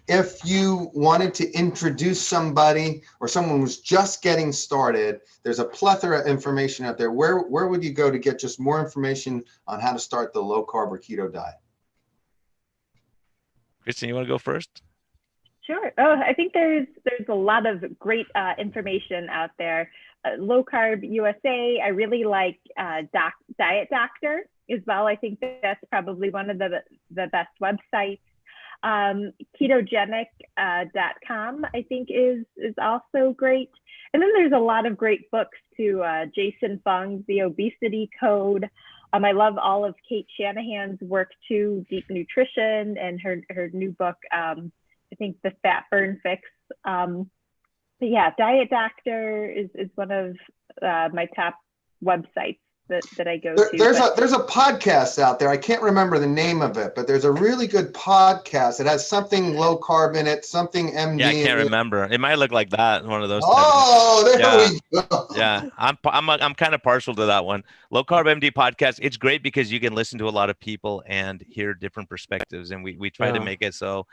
If you wanted to introduce somebody or someone was just getting started, there's a plethora of information out there. Where would you go to get just more information on how to start the low carb or keto diet? Kristen, you want to go first? Sure. Oh, I think there's a lot of great information out there. Low Carb USA. I really like Diet Doctor as well. I think that's probably one of the best websites. Ketogenic.com I think is also great. And then there's a lot of great books too. Jason Fung's The Obesity Code. I love all of Kate Shanahan's work too, Deep Nutrition, and her new book, I think The Fat Burn Fix. But yeah, Diet Doctor is one of my top websites that I go to. There's a podcast out there. I can't remember the name of it, but there's a really good podcast. It has something low carb in it, something MD. Yeah, I can't remember. It might look like that, one of those. Oh, there we go. Yeah, I'm kind of partial to that one. Low Carb MD podcast. It's great because you can listen to a lot of people and hear different perspectives, and we try to make it so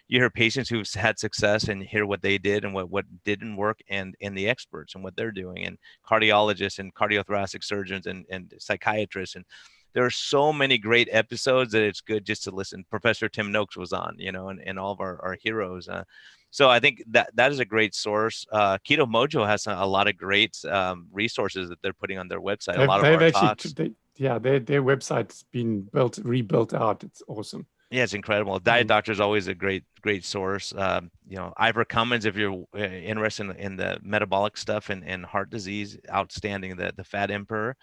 you hear patients who've had success and hear what they did and what didn't work, and the experts and what they're doing, and cardiologists and cardiothoracic surgeons and psychiatrists. And there are so many great episodes that it's good just to listen. Professor Tim Noakes was on, and all of our heroes. So I think that is a great source. Keto Mojo has a lot of great resources that they're putting on their website. A lot of our talks. Their website's been rebuilt out. It's awesome. Yeah, it's incredible. Diet Doctor is always a great source. Ivor Cummins, if you're interested in the metabolic stuff and heart disease, outstanding. The Fat Emperor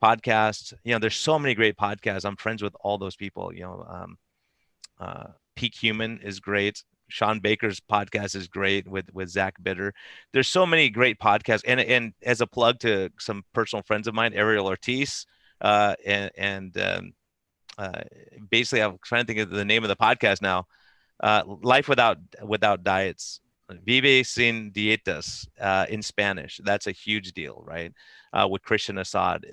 podcast. There's so many great podcasts. I'm friends with all those people. Peak Human is great. Sean Baker's podcast is great with Zach Bitter. There's so many great podcasts. And as a plug to some personal friends of mine, Ariel Ortiz, basically I'm trying to think of the name of the podcast now. Life without diets. Vive sin dietas in Spanish. That's a huge deal, right? With Christian Assad.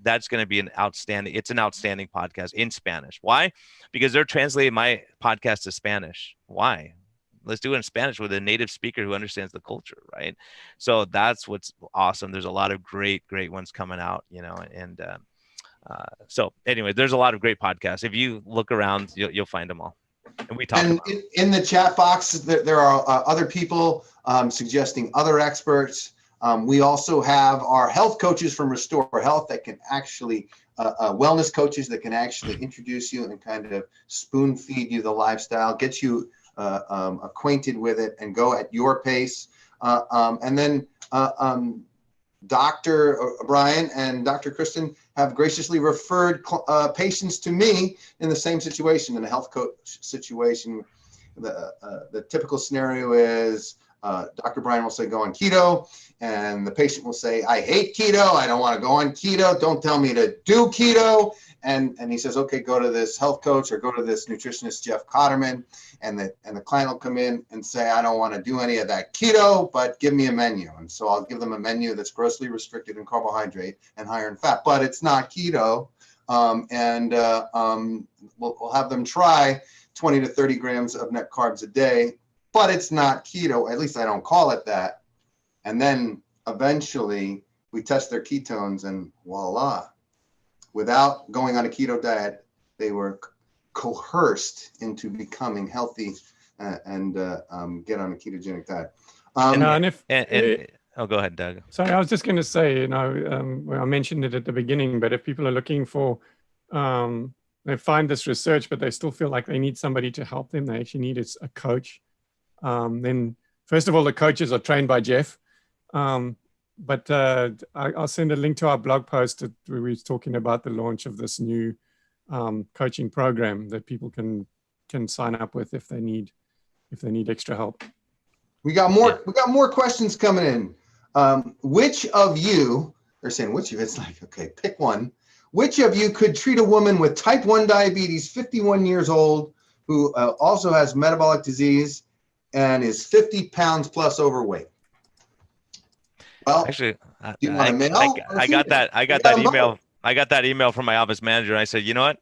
That's going to be an outstanding podcast in Spanish. Why? Because they're translating my podcast to Spanish. Why? Let's do it in Spanish with a native speaker who understands the culture, right? So that's what's awesome. There's a lot of great ones coming out, so anyway, there's a lot of great podcasts. If you look around, you'll find them all. And we talk about in the chat box, there are other people suggesting other experts. We also have our health coaches from Restore Health that can actually, wellness coaches that can actually introduce you and kind of spoon feed you the lifestyle, get you acquainted with it and go at your pace. And then Dr. Brian and Dr. Kristen have graciously referred patients to me in the same situation, in a health coach situation. The typical scenario is Dr. Brian will say, go on keto. And the patient will say, I hate keto. I don't want to go on keto. Don't tell me to do keto. And he says, okay, go to this health coach or go to this nutritionist, Jeff Cotterman. And the client will come in and say, I don't want to do any of that keto, but give me a menu. And so I'll give them a menu that's grossly restricted in carbohydrate and higher in fat, but it's not keto. We'll have them try 20 to 30 grams of net carbs a day, but it's not keto. At least I don't call it that. And then eventually we test their ketones and voila. Without going on a keto diet, they were coerced into becoming healthy and get on a ketogenic diet. Go ahead, Doug. Sorry, I was just going to say, I mentioned it at the beginning, but if people are looking for, they find this research, but they still feel like they need somebody to help them, they actually need a coach. Then first of all, the coaches are trained by Jeff. But I'll send a link to our blog post where we're talking about the launch of this new coaching program that people can sign up with if they need extra help. We got more questions coming in. Which of you, they're saying which of you, it's like, okay, pick one. Which of you could treat a woman with type 1 diabetes, 51 years old, who also has metabolic disease and is 50 pounds plus overweight? Well, actually, do you want a male or I got female? that email. I got that email from my office manager. And I said, you know what?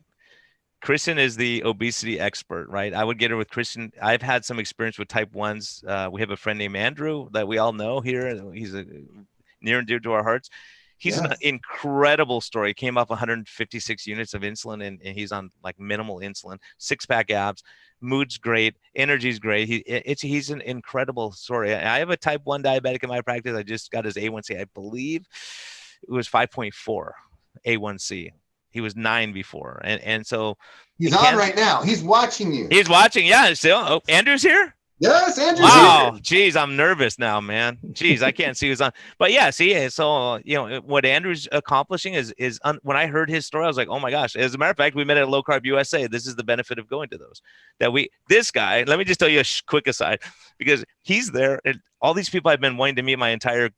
Kristen is the obesity expert, right? I would get her with Kristen. I've had some experience with type 1s. We have a friend named Andrew that we all know here. He's near and dear to our hearts. He's an incredible story. He came off 156 units of insulin, and he's on like minimal insulin, 6-pack abs, mood's great, energy's great. He's an incredible story. I have a type 1 diabetic in my practice. I just got his A1C. I believe it was 5.4 A1C. He was 9 before. And so he's on right now. He's watching you. He's watching. Yeah. So Andrew's here. Yes, Andrew's wow. here. Geez, I'm nervous now, man. Geez, I can't see who's on. But yeah, see, so what Andrew's accomplishing is when I heard his story, I was like, oh my gosh. As a matter of fact, we met at Low Carb USA. This is the benefit of going to those. This guy, let me just tell you a quick aside, because he's there, and all these people I've been wanting to meet my entire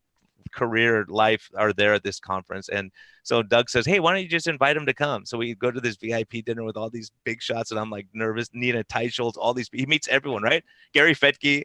career life are there at this conference. And so Doug says, hey, why don't you just invite him to come? So we go to this VIP dinner with all these big shots, and I'm like nervous. Nina Teicholz, all these, he meets everyone, right? Gary Fettke,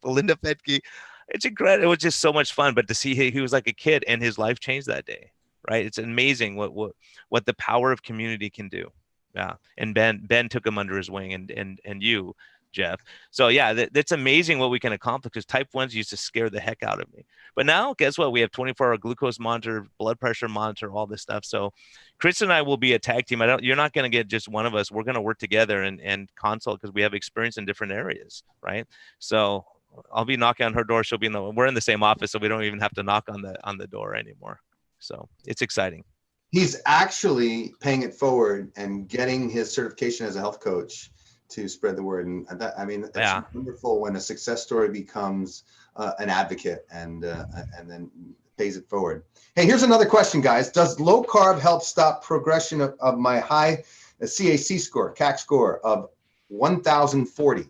Belinda Fettke. It's incredible. It was just so much fun. But to see he was like a kid, and his life changed that day, right? It's amazing what the power of community can do. Yeah. And Ben took him under his wing, and you, Jeff. So yeah, that's amazing what we can accomplish, because type 1s used to scare the heck out of me. But now, guess what? We have 24-hour glucose monitor, blood pressure monitor, all this stuff. So Chris and I will be a tag team. You're not going to get just one of us. We're going to work together and consult, because we have experience in different areas, right? So I'll be knocking on her door. She'll be we're in the same office, so we don't even have to knock on the door anymore. So it's exciting. He's actually paying it forward and getting his certification as a health coach to spread the word. And that, I mean, it's wonderful when a success story becomes an advocate and then pays it forward. Hey, here's another question, guys. Does low carb help stop progression of my high CAC score, CAC score of 1,040?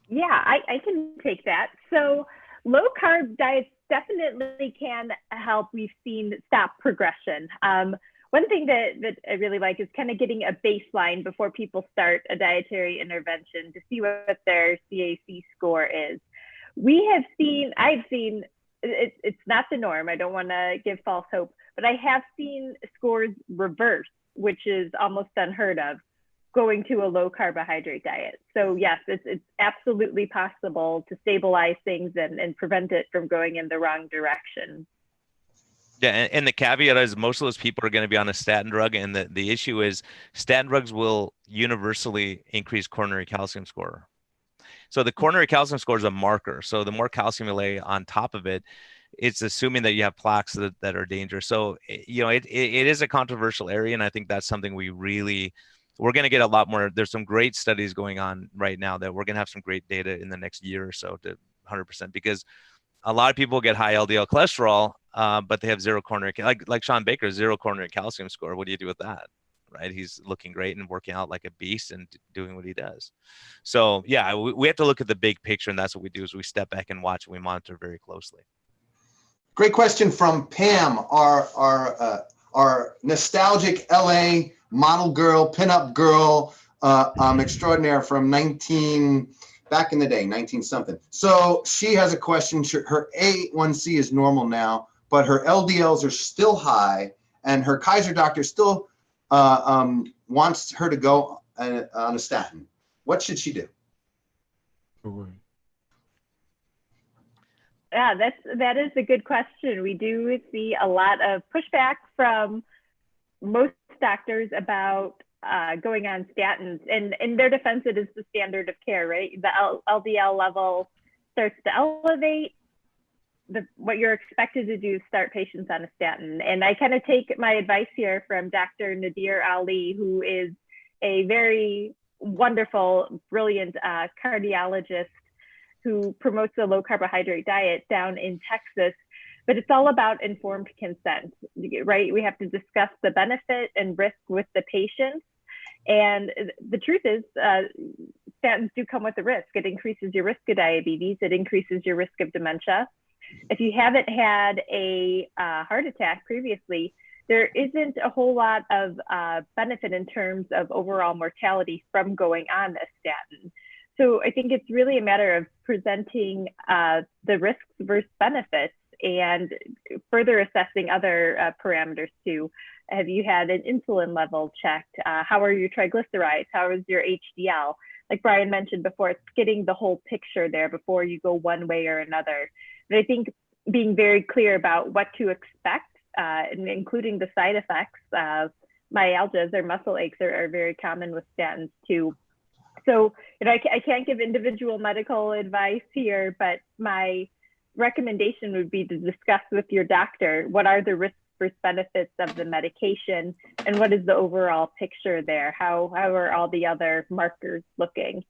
Yeah, I can take that. So low carb diets definitely can help. We've seen stop progression. One thing that I really like is kind of getting a baseline before people start a dietary intervention to see what their CAC score is. I've seen, it's not the norm. I don't want to give false hope, but I have seen scores reverse, which is almost unheard of, going to a low carbohydrate diet. So yes, it's absolutely possible to stabilize things and prevent it from going in the wrong direction. Yeah, and the caveat is most of those people are going to be on a statin drug, and the issue is statin drugs will universally increase coronary calcium score. So the coronary calcium score is a marker. So the more calcium you lay on top of it, it's assuming that you have plaques that are dangerous. So it is a controversial area, and I think that's something we're going to get a lot more. There's some great studies going on right now that we're going to have some great data in the next year or so to 100%, because a lot of people get high LDL cholesterol, but they have zero coronary, like Sean Baker, zero coronary calcium score. What do you do with that, right? He's looking great and working out like a beast and doing what he does. So yeah, we have to look at the big picture, and that's what we do, is we step back and watch, and we monitor very closely. Great question from Pam, our nostalgic LA model girl, pinup girl, extraordinaire from back in the day, 19 something. So she has a question. Her A1C is normal now, but her LDLs are still high, and her Kaiser doctor still wants her to go on a statin. What should she do? Yeah, that is a good question. We do see a lot of pushback from most doctors about going on statins, and in their defense, it is the standard of care, right? The LDL level starts to elevate. What you're expected to do is start patients on a statin. And I kind of take my advice here from Dr. Nadir Ali, who is a very wonderful, brilliant cardiologist who promotes a low carbohydrate diet down in Texas. but it's all about informed consent, right? We have to discuss the benefit and risk with the patient. And the truth is, statins do come with a risk. It increases your risk of diabetes. It increases your risk of dementia. If you haven't had a heart attack previously, there isn't a whole lot of benefit in terms of overall mortality from going on a statin. So I think it's really a matter of presenting the risks versus benefits and further assessing other parameters too. Have you had an insulin level checked? How are your triglycerides? How is your HDL? Like Brian mentioned before, it's getting the whole picture there before you go one way or another. But I think being very clear about what to expect, including the side effects, myalgias or muscle aches are very common with statins too. So, I can't give individual medical advice here, but my recommendation would be to discuss with your doctor what are the risks versus benefits of the medication and what is the overall picture there? How are all the other markers looking?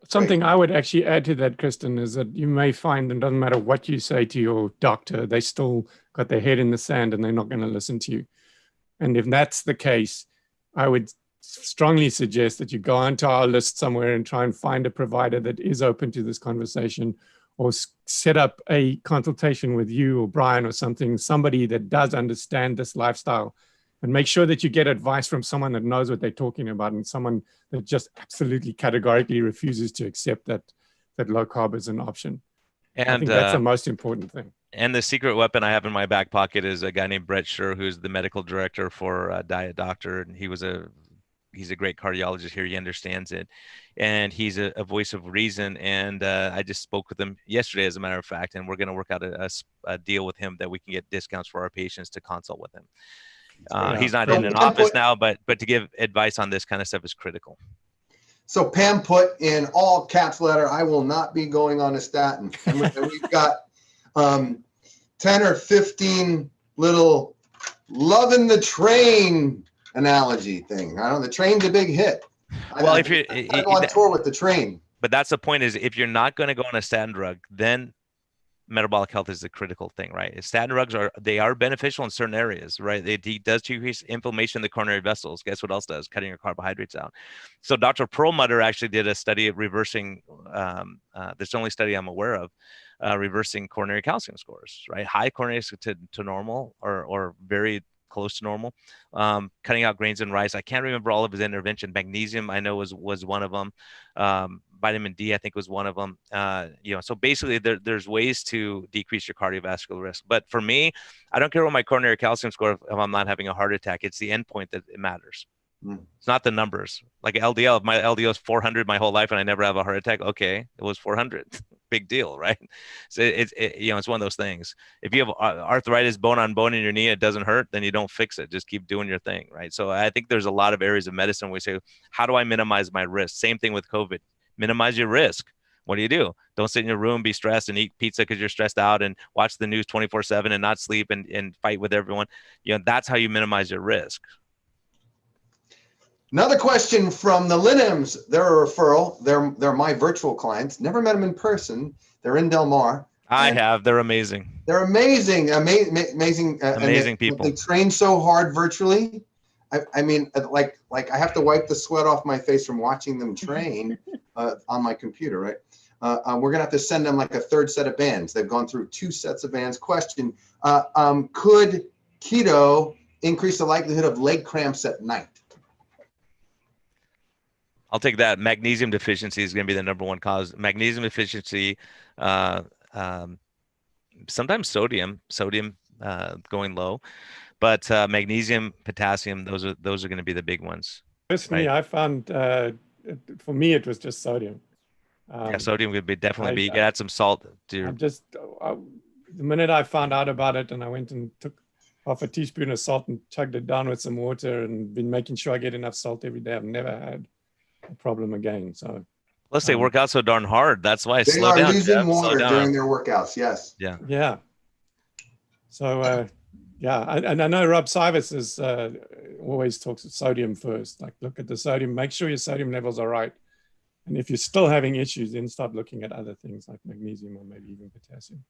Something I would actually add to that, Kristen, is that you may find it doesn't matter what you say to your doctor, they still got their head in the sand and they're not going to listen to you. And if that's the case, I would strongly suggest that you go onto our list somewhere and try and find a provider that is open to this conversation, or set up a consultation with you or Brian or somebody that does understand this lifestyle, and make sure that you get advice from someone that knows what they're talking about and someone that just absolutely categorically refuses to accept that low carb is an option. And I think that's the most important thing. And the secret weapon I have in my back pocket is a guy named Brett Scher, who's the medical director for Diet Doctor. And he's a great cardiologist here. He understands it. And he's a voice of reason. And I just spoke with him yesterday, as a matter of fact, and we're going to work out a deal with him that we can get discounts for our patients to consult with him. He's not in an office now, but to give advice on this kind of stuff is critical. So Pam put in all caps letter, I will not be going on a statin. And we've got 10 or 15 little loving the train analogy thing. I don't know, the train's a big hit. Well, if you're on tour with the train. But that's the point, is if you're not going to go on a statin drug, then metabolic health is the critical thing, right? Statin drugs are beneficial in certain areas, right? It does decrease inflammation in the coronary vessels. Guess what else does? Cutting your carbohydrates out. So Dr. Perlmutter actually did a study of reversing, this only study I'm aware of, reversing coronary calcium scores, right? High coronary to normal or very close to normal, cutting out grains and rice. I can't remember all of his intervention. Magnesium, I know was one of them. Vitamin D, I think, was one of them. So basically there's ways to decrease your cardiovascular risk. But for me, I don't care what my coronary calcium score if I'm not having a heart attack. It's the endpoint that it matters. It's not the numbers. Like LDL, if my LDL is 400 my whole life and I never have a heart attack, okay, it was 400. Big deal, right? So it's one of those things. If you have arthritis, bone on bone in your knee, it doesn't hurt, then you don't fix it. Just keep doing your thing, right? So I think there's a lot of areas of medicine where we say, how do I minimize my risk? Same thing with COVID. Minimize your risk. What do? Don't sit in your room, be stressed, and eat pizza because you're stressed out, and watch the news 24/7 and not sleep and fight with everyone. That's how you minimize your risk. Another question from the Linhams. They're a referral. They're my virtual clients. Never met them in person. They're in Del Mar. They're amazing. They're amazing, amazing people. They train so hard virtually. I mean, like I have to wipe the sweat off my face from watching them train on my computer, right? We're gonna have to send them like a third set of bands. They've gone through 2 sets of bands. Question: could keto increase the likelihood of leg cramps at night? I'll take that. Magnesium deficiency is going to be the number one cause. Magnesium deficiency, sometimes sodium going low, but magnesium, potassium, those are going to be the big ones. Personally, right? I found for me it was just sodium. Sodium would definitely be. You can add some salt. The minute I found out about it, and I went and took half a teaspoon of salt and chugged it down with some water, and been making sure I get enough salt every day. I've never had a problem again. So plus they work out so darn hard. That's why they are losing water during their workouts. Yes. Yeah. So and I know Rob Sivers is always talks of sodium first. Like, look at the sodium, make sure your sodium levels are right, And if you're still having issues, then start looking at other things like magnesium or maybe even potassium.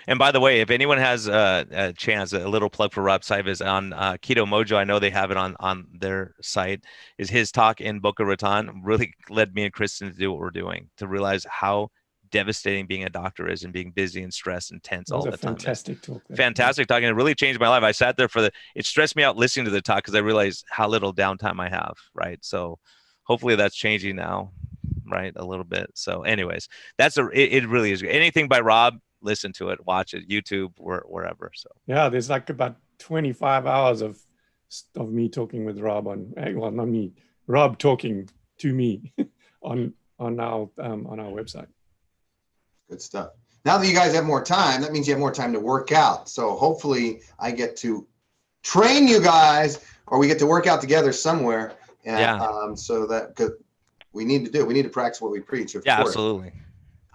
And by the way, if anyone has a chance, a little plug for Rob Sivas on Keto Mojo, I know they have it on their site, is his talk in Boca Raton really led me and Kristen to do what we're doing, to realize how devastating being a doctor is and being busy and stressed and tense all the time. Fantastic talk. Fantastic talk. And it really changed my life. I sat there it stressed me out listening to the talk because I realized how little downtime I have, right? So hopefully that's changing now, right? A little bit. So anyways, it really is great. Anything by Rob, listen to it, watch it, YouTube, wherever. So yeah, there's like about 25 hours of me talking with Rob not me, Rob talking to me on our website. Good stuff. Now that you guys have more time, that means you have more time to work out. So hopefully I get to train you guys, or we get to work out together somewhere. And, yeah. So that, because we need to practice what we preach. Yeah, absolutely.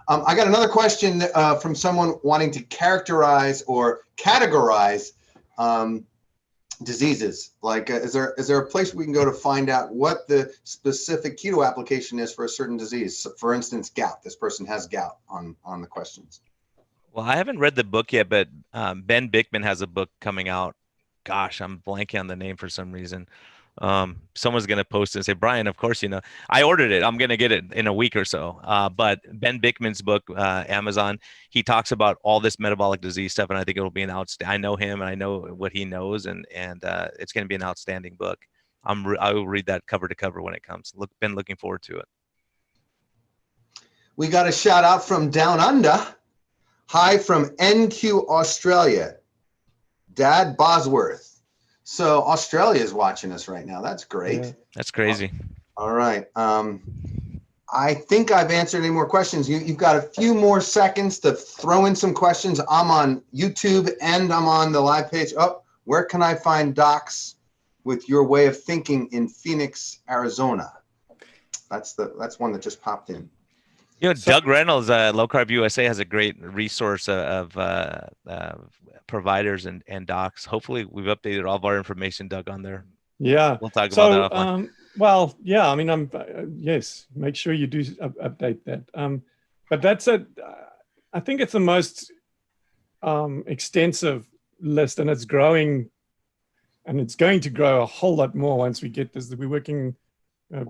I got another question from someone wanting to characterize or categorize diseases. Like, is there a place we can go to find out what the specific keto application is for a certain disease? So for instance, gout. This person has gout on the questions. Well, I haven't read the book yet, but Ben Bickman has a book coming out. Gosh, I'm blanking on the name for some reason. Someone's going to post it and say, Brian, of course, I ordered it. I'm going to get it in a week or so. But Ben Bickman's book, Amazon, he talks about all this metabolic disease stuff. And I think it'll be I know him and I know what he knows. And it's going to be an outstanding book. I will read that cover to cover when it comes. Been looking forward to it. We got a shout out from Down Under. Hi from NQ Australia. Dad Bosworth. So Australia is watching us right now. That's great. Yeah. That's crazy. All right. I think I've answered any more questions. You've got a few more seconds to throw in some questions. I'm on YouTube and I'm on the live page. Oh, where can I find docs with your way of thinking in Phoenix, Arizona? That's one that just popped in. Doug Reynolds, Low Carb USA, has a great resource of providers and docs. Hopefully, we've updated all of our information, Doug, on there. Yeah, we'll talk about that offline. Well, yeah, I mean, yes, make sure you do update that. But I think it's the most extensive list, and it's growing, and it's going to grow a whole lot more once we get this. We're working.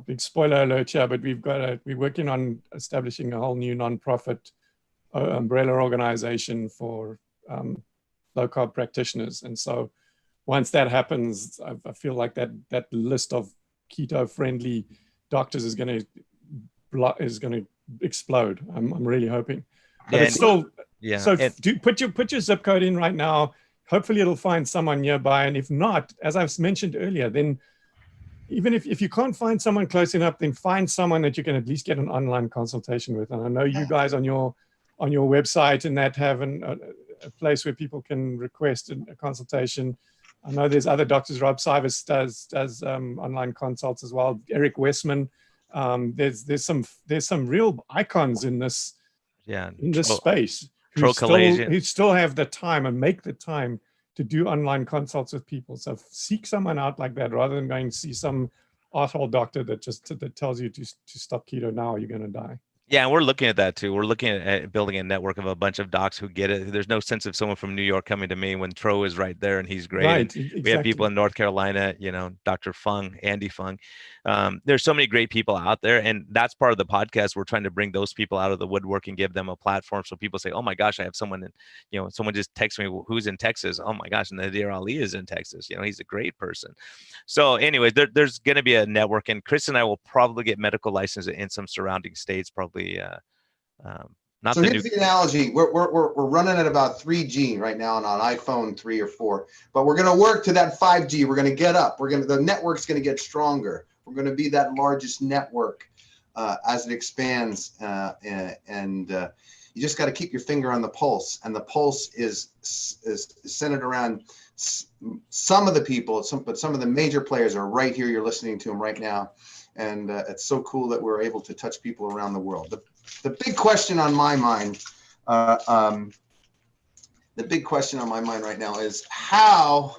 Big spoiler alert here, but we're working on establishing a whole new nonprofit umbrella organization for low carb practitioners. And so once that happens, I feel like that list of keto friendly doctors is going to explode. I'm really hoping. But it's still, so put your zip code in right now. Hopefully it'll find someone nearby. And if not, as I've mentioned earlier, then even if you can't find someone close enough, then find someone that you can at least get an online consultation with. And I know you guys on your website and that have a place where people can request a consultation. I know there's other doctors. Rob Sivas does online consults as well. Eric Westman. There's some real icons in this space who still have the time and make the time to do online consults with people. So seek someone out like that rather than going to see some asshole doctor that tells you to stop keto now or you're going to die. Yeah, and we're looking at that too. We're looking at building a network of a bunch of docs who get it. There's no sense of someone from New York coming to me when Tro is right there and he's great. Right, exactly. We have people in North Carolina, Dr. Fung, Andy Fung. There's so many great people out there, and that's part of the podcast. We're trying to bring those people out of the woodwork and give them a platform so people say, "Oh my gosh, I have someone." And someone just texts me who's in Texas. Oh my gosh, and Nadir Ali is in Texas. He's a great person. So, anyway, there's going to be a network, and Chris and I will probably get medical license in some surrounding states, probably. So here's the analogy. We're running at about 3G right now on iPhone 3 or 4, but we're going to work to that 5G. We're going to get up. The network's going to get stronger. We're going to be that largest network as it expands, and you just got to keep your finger on the pulse. And the pulse is centered around some of the people, but some of the major players are right here. You're listening to them right now. And it's so cool that we're able to touch people around the world. The big question on my mind, right now is, how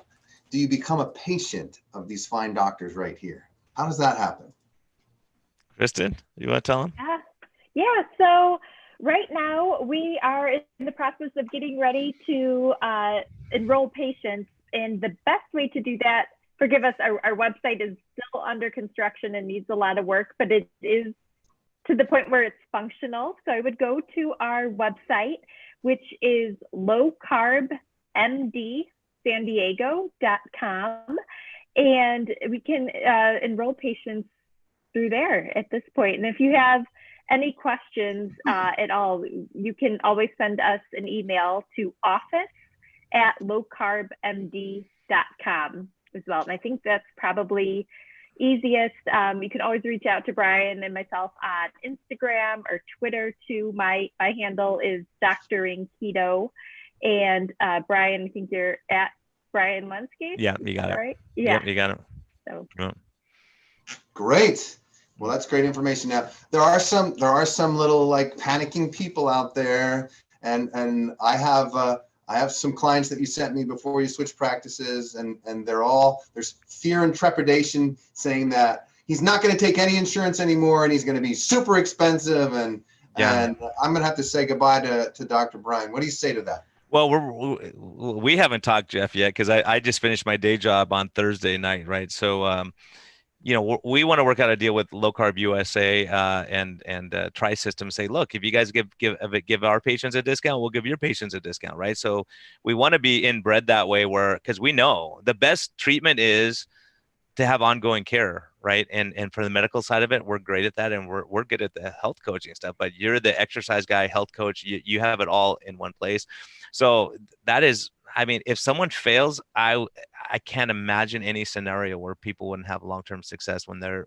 do you become a patient of these fine doctors right here? How does that happen? Kristen, you want to tell them? Yeah. Yeah, so right now we are in the process of getting ready to enroll patients. And the best way to do that, forgive us, our website is still under construction and needs a lot of work, but it is to the point where it's functional. So I would go to our website, which is lowcarbmdsandiego.com, and we can enroll patients through there at this point. And if you have any questions at all, you can always send us an email to office@lowcarbmd.com as well. And I think that's probably easiest. You can always reach out to Brian and myself on Instagram or Twitter too. My handle is Doctoring Keto. And Brian, I think you're at Brian Lensky. Yeah, you got it. Right? Yeah, Yep, you got it. So. Yeah. Great. Well, that's great information. Now, there are some little like panicking people out there, and I have some clients that you sent me before you switch practices, and there's fear and trepidation saying that he's not going to take any insurance anymore, and he's going to be super expensive, and I'm going to have to say goodbye to Dr. Brian. What do you say to that? Well, we haven't talked, Jeff, yet, because I just finished my day job on Thursday night, right? So, we want to work out a deal with Low Carb USA and Tri-System. Say, look, if you guys give our patients a discount, we'll give your patients a discount, right? So we want to be inbred that way, because we know the best treatment is to have ongoing care, right? And for the medical side of it, we're great at that, and we're good at the health coaching stuff. But you're the exercise guy, health coach. You have it all in one place. So that is, I mean, if someone fails, I can't imagine any scenario where people wouldn't have long-term success when they're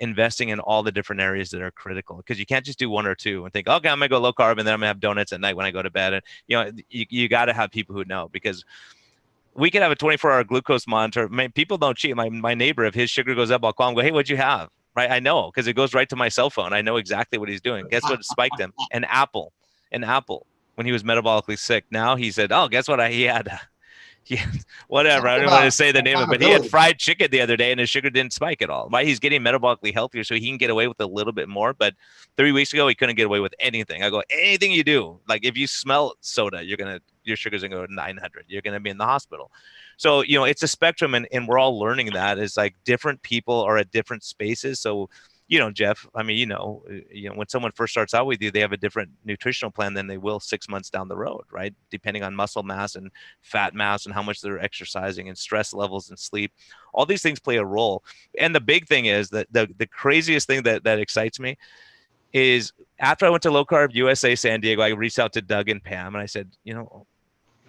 investing in all the different areas that are critical. Because you can't just do one or two and think, okay, I'm gonna go low carb and then I'm gonna have donuts at night when I go to bed. And you got to have people who know, because we can have a 24-hour glucose monitor. People don't cheat. My neighbor, if his sugar goes up, I'll call him, go, hey, what'd you have? Right? I know, because it goes right to my cell phone. I know exactly what he's doing. Guess what spiked him? An apple. When he was metabolically sick. Now he said, oh, guess what? He had whatever. I don't want to say the name of it, but he had fried chicken the other day and his sugar didn't spike at all. Right? He's getting metabolically healthier, so he can get away with a little bit more. But 3 weeks ago, he couldn't get away with anything. I go, anything you do, like if you smell soda, your sugar's gonna go to 900. You're gonna be in the hospital. So, it's a spectrum, and we're all learning that. It's like different people are at different spaces. So, Jeff, I mean, when someone first starts out with you, they have a different nutritional plan than they will 6 months down the road, right? Depending on muscle mass and fat mass and how much they're exercising and stress levels and sleep. All these things play a role. And the big thing is that the craziest thing that excites me is after I went to Low Carb USA San Diego, I reached out to Doug and Pam and I said,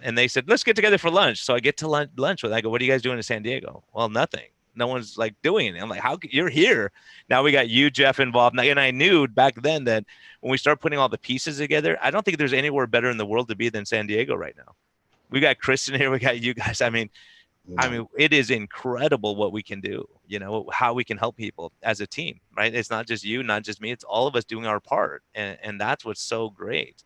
and they said, let's get together for lunch. So I get to lunch with them. I go, what are you guys doing in San Diego? Well, nothing. No one's like doing it. I'm like, how you're here? Now we got you, Jeff, involved. And I knew back then that when we start putting all the pieces together, I don't think there's anywhere better in the world to be than San Diego right now. We got Kristen here. We got you guys. I mean, it is incredible what we can do, how we can help people as a team, right? It's not just you, not just me. It's all of us doing our part. And that's what's so great.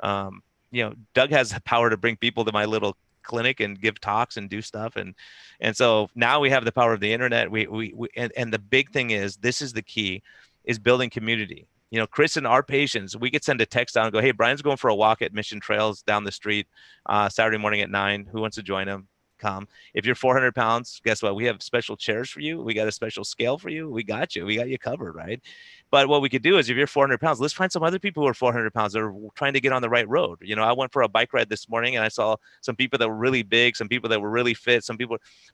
Doug has the power to bring people to my little clinic and give talks and do stuff. And so now we have the power of the internet. And the big thing is, this is the key, is building community. Chris and our patients, we could send a text out and go, hey, Brian's going for a walk at Mission Trails down the street, Saturday morning at 9. Who wants to join him? Come. If you're 400 pounds, guess what? We have special chairs for you. We got a special scale for you. We got you covered, right? But what we could do is, if you're 400 pounds, let's find some other people who are 400 pounds that are trying to get on the right road. I went for a bike ride this morning and I saw some people that were really big, some people that were really fit,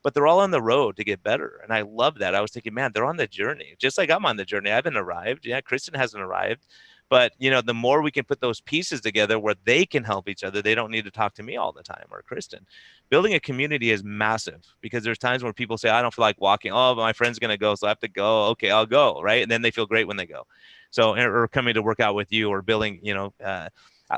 but they're all on the road to get better. And I love that. I was thinking, man, they're on the journey, just like I'm on the journey. I haven't arrived. Yeah, Kristen hasn't arrived. But, the more we can put those pieces together where they can help each other, they don't need to talk to me all the time or Kristen. Building a community is massive, because there's times where people say, I don't feel like walking. Oh, but my friend's going to go, so I have to go. Okay, I'll go. Right. And then they feel great when they go. So, or coming to work out with you, or building,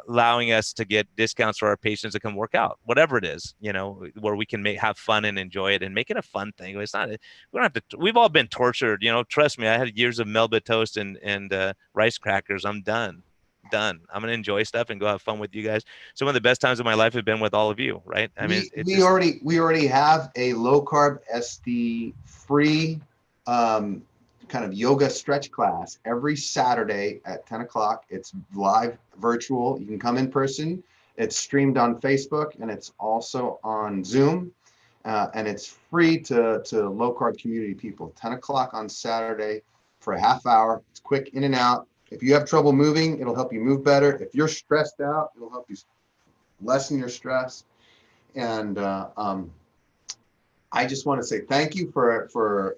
allowing us to get discounts for our patients to come work out, whatever it is, where we can have fun and enjoy it and make it a fun thing. It's not, we don't have to, we've all been tortured, trust me. I had years of Melba toast and rice crackers. I'm done. I'm going to enjoy stuff and go have fun with you guys. Some of the best times of my life have been with all of you. Right. I mean, we already have a low carb SD free, kind of yoga stretch class every Saturday at 10 o'clock. It's live virtual. You can come in person. It's streamed on Facebook and it's also on Zoom. And it's free to low carb community people. 10 o'clock on Saturday for a half hour. It's quick in and out. If you have trouble moving, it'll help you move better. If you're stressed out, it'll help you lessen your stress. And I just want to say thank you for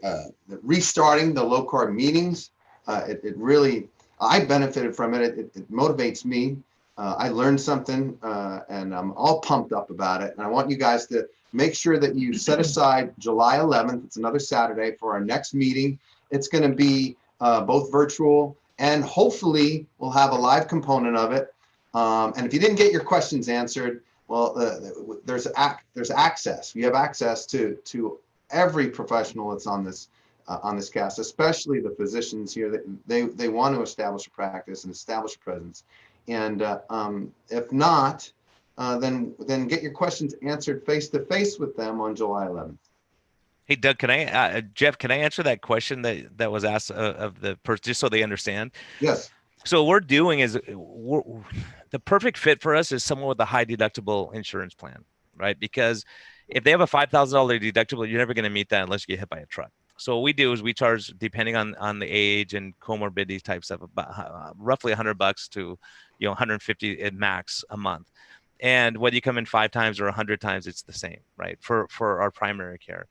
restarting the low carb meetings. It really, I benefited from it. It motivates me. I learned something and I'm all pumped up about it. And I want you guys to make sure that you set aside July 11th. It's another Saturday for our next meeting. It's going to be both virtual and hopefully we'll have a live component of it. And if you didn't get your questions answered, well, there's access. You have access to every professional that's on this cast, especially the physicians here. They want to establish a practice and establish a presence. And if not, then get your questions answered face to face with them on July 11th. Hey, Doug, Jeff, can I answer that question that was asked of the person, just so they understand? Yes. So what we're doing is the perfect fit for us is someone with a high deductible insurance plan, right? Because if they have a $5,000 deductible, you're never going to meet that unless you get hit by a truck. So what we do is we charge, depending on the age and comorbidity type stuff, about roughly $100 to $150 at max a month. And whether you come in 5 times or 100 times, it's the same, right? For our primary care.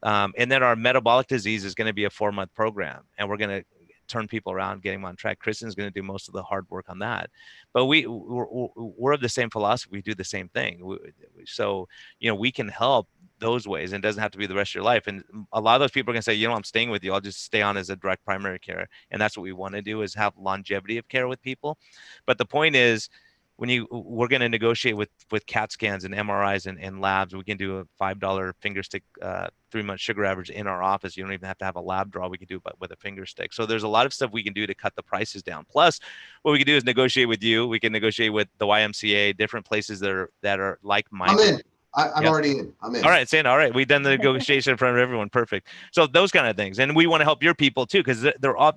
And then our metabolic disease is going to be a 4-month program, and we're going to turn people around, getting them on track. Kristen's going to do most of the hard work on that. But we're of the same philosophy. We do the same thing. So, we can help those ways, and it doesn't have to be the rest of your life. And a lot of those people are going to say, I'm staying with you. I'll just stay on as a direct primary care. And that's what we want to do, is have longevity of care with people. But the point is, we're going to negotiate with CAT scans and MRIs and labs. We can do a $5 finger stick 3-month sugar average in our office. You don't even have to have a lab draw. We can do it with a finger stick. So there's a lot of stuff we can do to cut the prices down. Plus, what we can do is negotiate with you. We can negotiate with the YMCA, different places that are like-minded. I'm in. I'm already in. I'm in. All right, Sam. All right, we've done the negotiation in front of everyone. Perfect. So those kind of things, and we want to help your people too, because they're all.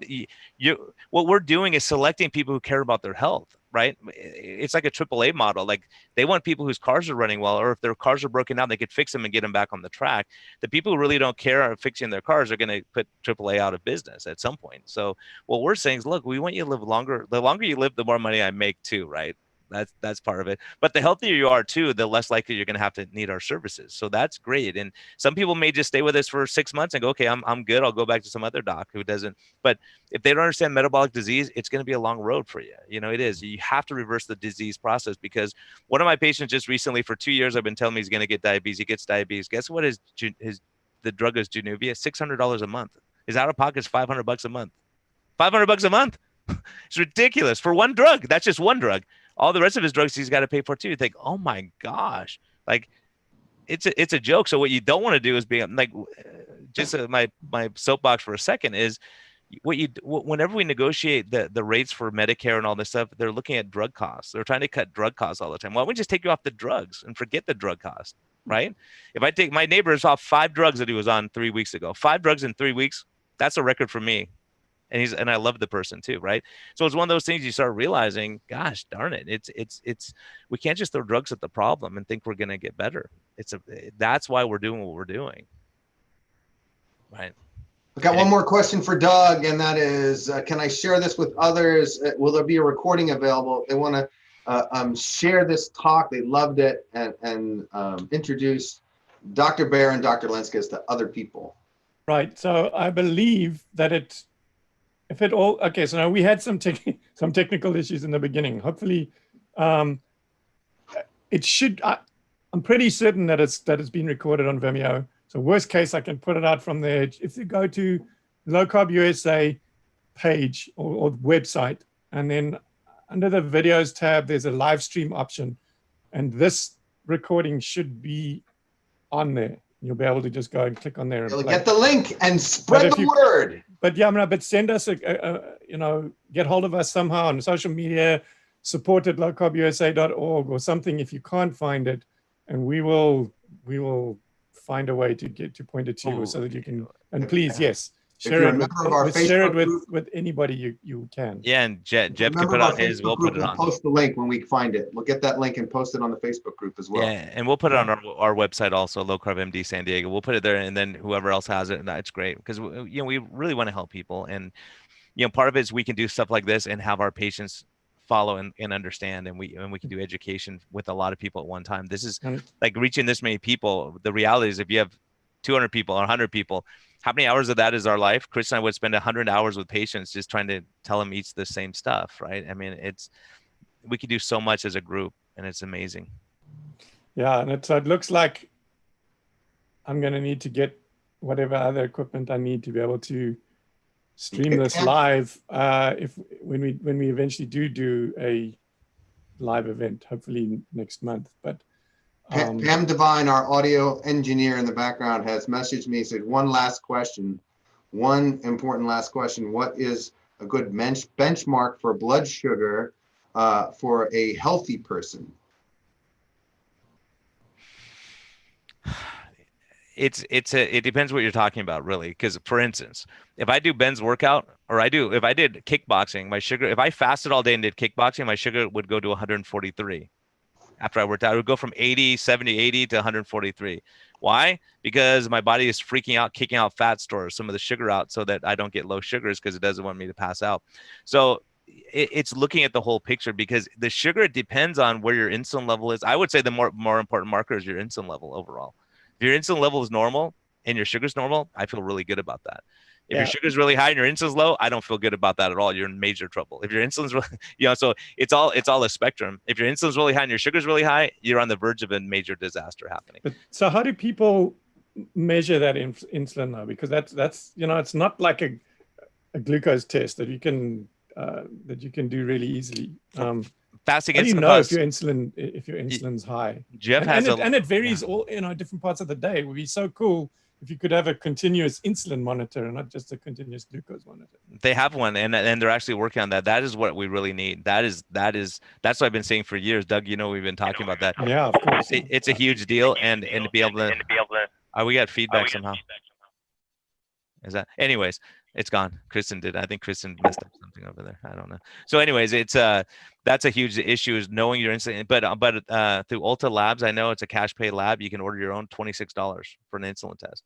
What we're doing is selecting people who care about their health. Right? It's like a AAA model. Like, they want people whose cars are running well, or if their cars are broken down, they could fix them and get them back on the track. The people who really don't care about fixing their cars are going to put AAA out of business at some point. So what we're saying is, look, we want you to live longer. The longer you live, the more money I make too, right? That's part of it. But the healthier you are too, the less likely you're going to have to need our services. So that's great. And some people may just stay with us for 6 months and go, okay, I'm good. I'll go back to some other doc who doesn't. But if they don't understand metabolic disease, it's going to be a long road for you. It is. You have to reverse the disease process, because one of my patients just recently, for 2 years, I've been telling him he's going to get diabetes. He gets diabetes. Guess what? The drug is Januvia, $600 a month. His out of pocket is $500 a month. $500 a month. It's ridiculous for one drug. That's just one drug. All the rest of his drugs he's got to pay for too. You think, oh my gosh, like it's a joke. So what you don't want to do is be like, just my soapbox for a second is, whenever we negotiate the rates for Medicare and all this stuff, they're looking at drug costs. They're trying to cut drug costs all the time. Why don't we just take you off the drugs and forget the drug cost, right? If I take my neighbors off 5 drugs that he was on 3 weeks ago, 5 drugs in 3 weeks, that's a record for me. And I love the person too, right? So it's one of those things you start realizing, gosh darn it, it's we can't just throw drugs at the problem and think we're going to get better. That's why we're doing what we're doing, right? I've got one more question for Doug, and that is, can I share this with others? Will there be a recording available? They want to share this talk. They loved it, and introduce Dr. Bear and Dr. Lenskis to other people. Right. So I believe that okay, so now we had some technical issues in the beginning. Hopefully, it should. I'm pretty certain that it's been recorded on Vimeo. So worst case, I can put it out from there. If you go to Low Carb USA page or website, and then under the videos tab, there's a live stream option, and this recording should be on there. You'll be able to just go and click on there. And get the link and spread the word. But yeah, but send us get hold of us somehow on social media, support at lowcarbusa.org or something if you can't find it, and we will find a way to point it to you so that you can. And please, yes, Share you're it a with, member of our share it Facebook group, with anybody you can. Yeah, and Jeff if you're a can member put of on our his. Facebook We'll group, put it on. post the link when we find it. We'll get that link and post it on the Facebook group as well. Yeah, and we'll put it on our website also, Low Carb MD San Diego. We'll put it there, and then whoever else has it, and that's great because we really want to help people, and part of it is we can do stuff like this and have our patients follow and understand, and we can do education with a lot of people at one time. This is like reaching this many people. The reality is, if you have 200 people or 100 people, how many hours of that is our life? Chris and I would spend 100 hours with patients just trying to tell them each the same stuff, right? I mean, we can do so much as a group, and it's amazing. Yeah, and it looks like I'm going to need to get whatever other equipment I need to be able to stream this live when we eventually do a live event, hopefully next month. But Pam Devine, our audio engineer in the background, has messaged me, said one important last question. What is a good benchmark for blood sugar for a healthy person? It depends what you're talking about, really. Because for instance, if I do Ben's workout, or if I did kickboxing, my sugar, if I fasted all day and did kickboxing, my sugar would go to 143. After I worked out, it would go from 70, 80 to 143. Why? Because my body is freaking out, kicking out fat stores, some of the sugar out, so that I don't get low sugars, because it doesn't want me to pass out. So it's looking at the whole picture, because the sugar depends on where your insulin level is. I would say the more important marker is your insulin level overall. If your insulin level is normal and your sugar's normal, I feel really good about that. If your sugar's really high and your insulin's low, I don't feel good about that at all. You're in major trouble. If your insulin's really, so it's all a spectrum. If your insulin's really high and your sugar's really high, you're on the verge of a major disaster happening. But so how do people measure that insulin now? Because that's it's not like a glucose test that you can do really easily. Fasting how do you insulin know if your insulin's high? Jeff and it varies all different parts of the day. It would be so cool if you could have a continuous insulin monitor and not just a continuous glucose monitor. They have one, and they're actually working on that. That is what we really need. That's what I've been saying for years. Doug, we've been talking about that. Yeah, of course. It's a huge deal, and to be able to. We got feedback somehow. Is that? Anyways, it's gone. Kristen did. I think Kristen messed up something over there. I don't know. So anyways, it's that's a huge issue, is knowing your insulin. But through Ulta Labs, I know it's a cash pay lab. You can order your own $26 for an insulin test.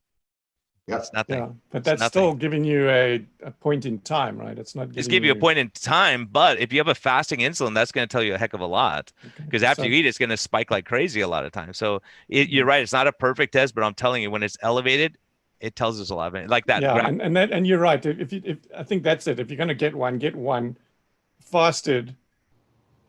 Yeah, it's nothing. Yeah, but that's still giving you a point in time, right? It's not just give you a point in time. But if you have a fasting insulin, that's going to tell you a heck of a lot, because after you eat, it's going to spike like crazy a lot of times. So you're right. It's not a perfect test, but I'm telling you, when it's elevated, it tells us a lot of it. Like that. Yeah, and you're right. If I think that's it. If you're going to get one fasted,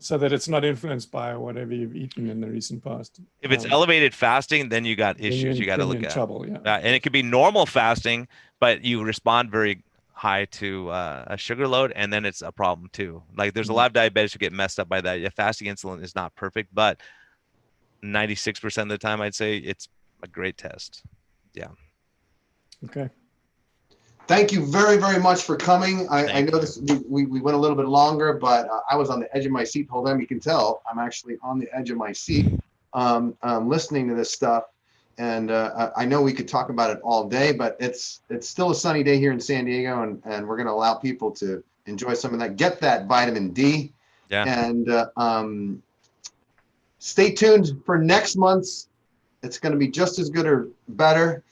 so that it's not influenced by whatever you've eaten in the recent past. If it's elevated fasting, then you got issues you got to look at. Trouble, yeah. And it could be normal fasting, but you respond very high to a sugar load, and then it's a problem too. Like there's a lot of diabetics who get messed up by that. Yeah, fasting insulin is not perfect, but 96% of the time, I'd say it's a great test. Yeah. Okay. Thank you very, very much for coming. I know this we went a little bit longer, but I was on the edge of my seat the whole time. You can tell I'm actually on the edge of my seat listening to this stuff. And I know we could talk about it all day, but it's still a sunny day here in San Diego, and we're going to allow people to enjoy some of that, get that vitamin D. Yeah. And stay tuned for next month's. It's going to be just as good or better.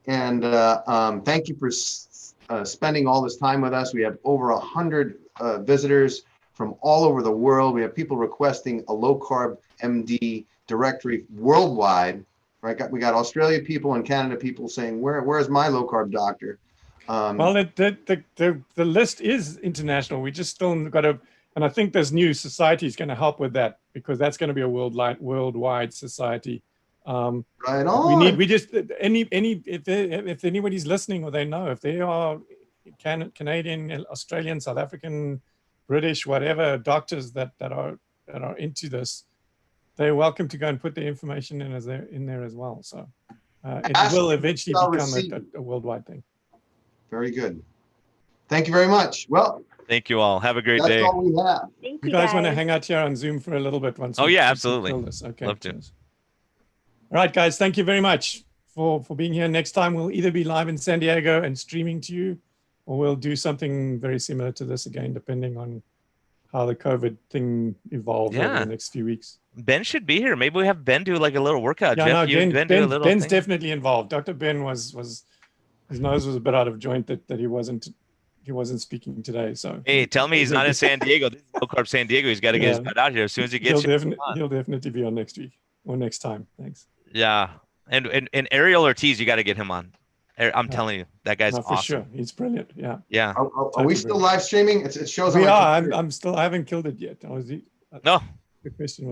And thank you for spending all this time with us. We have over 100 visitors from all over the world. We have people requesting a low carb MD directory worldwide. Right? We got Australia people and Canada people saying, "Where's my low carb doctor?" Well, the list is international. We just still got to, and I think this new society is going to help with that, because that's going to be a worldwide society. Right on. If anybody's listening, or they know, if they are Canadian, Australian, South African, British, whatever doctors that are into this, they're welcome to go and put the information in there as well. So it will eventually become a worldwide thing. Very good. Thank you very much. Well, thank you all. Have a great day. That's all we have. Thank You guys want to hang out here on Zoom for a little bit once? Oh yeah, absolutely. Okay. Love to. All right, guys. Thank you very much for being here. Next time we'll either be live in San Diego and streaming to you, we'll do something very similar to this again, depending on how the COVID thing evolves over Yeah. the next few weeks. Ben should be here. Maybe we have Ben do like a little workout. Yeah, Jeff, no, you and Ben do a little Ben's thing. definitely involved. Dr. Ben was his nose was a bit out of joint that he wasn't speaking today. So Hey, tell me he's not in San Diego. This is Low Carb San Diego. He's got to get his Yeah. butt out here as soon as he gets he'll here. definitely be on next week or next time. Thanks. Yeah. And Ariel Ortiz, you got to get him on. I'm telling you, that guy's No, for awesome. sure. He's brilliant. Yeah. Yeah. Are we still live streaming? It shows on We my are. computer. I haven't killed it yet. No. The question was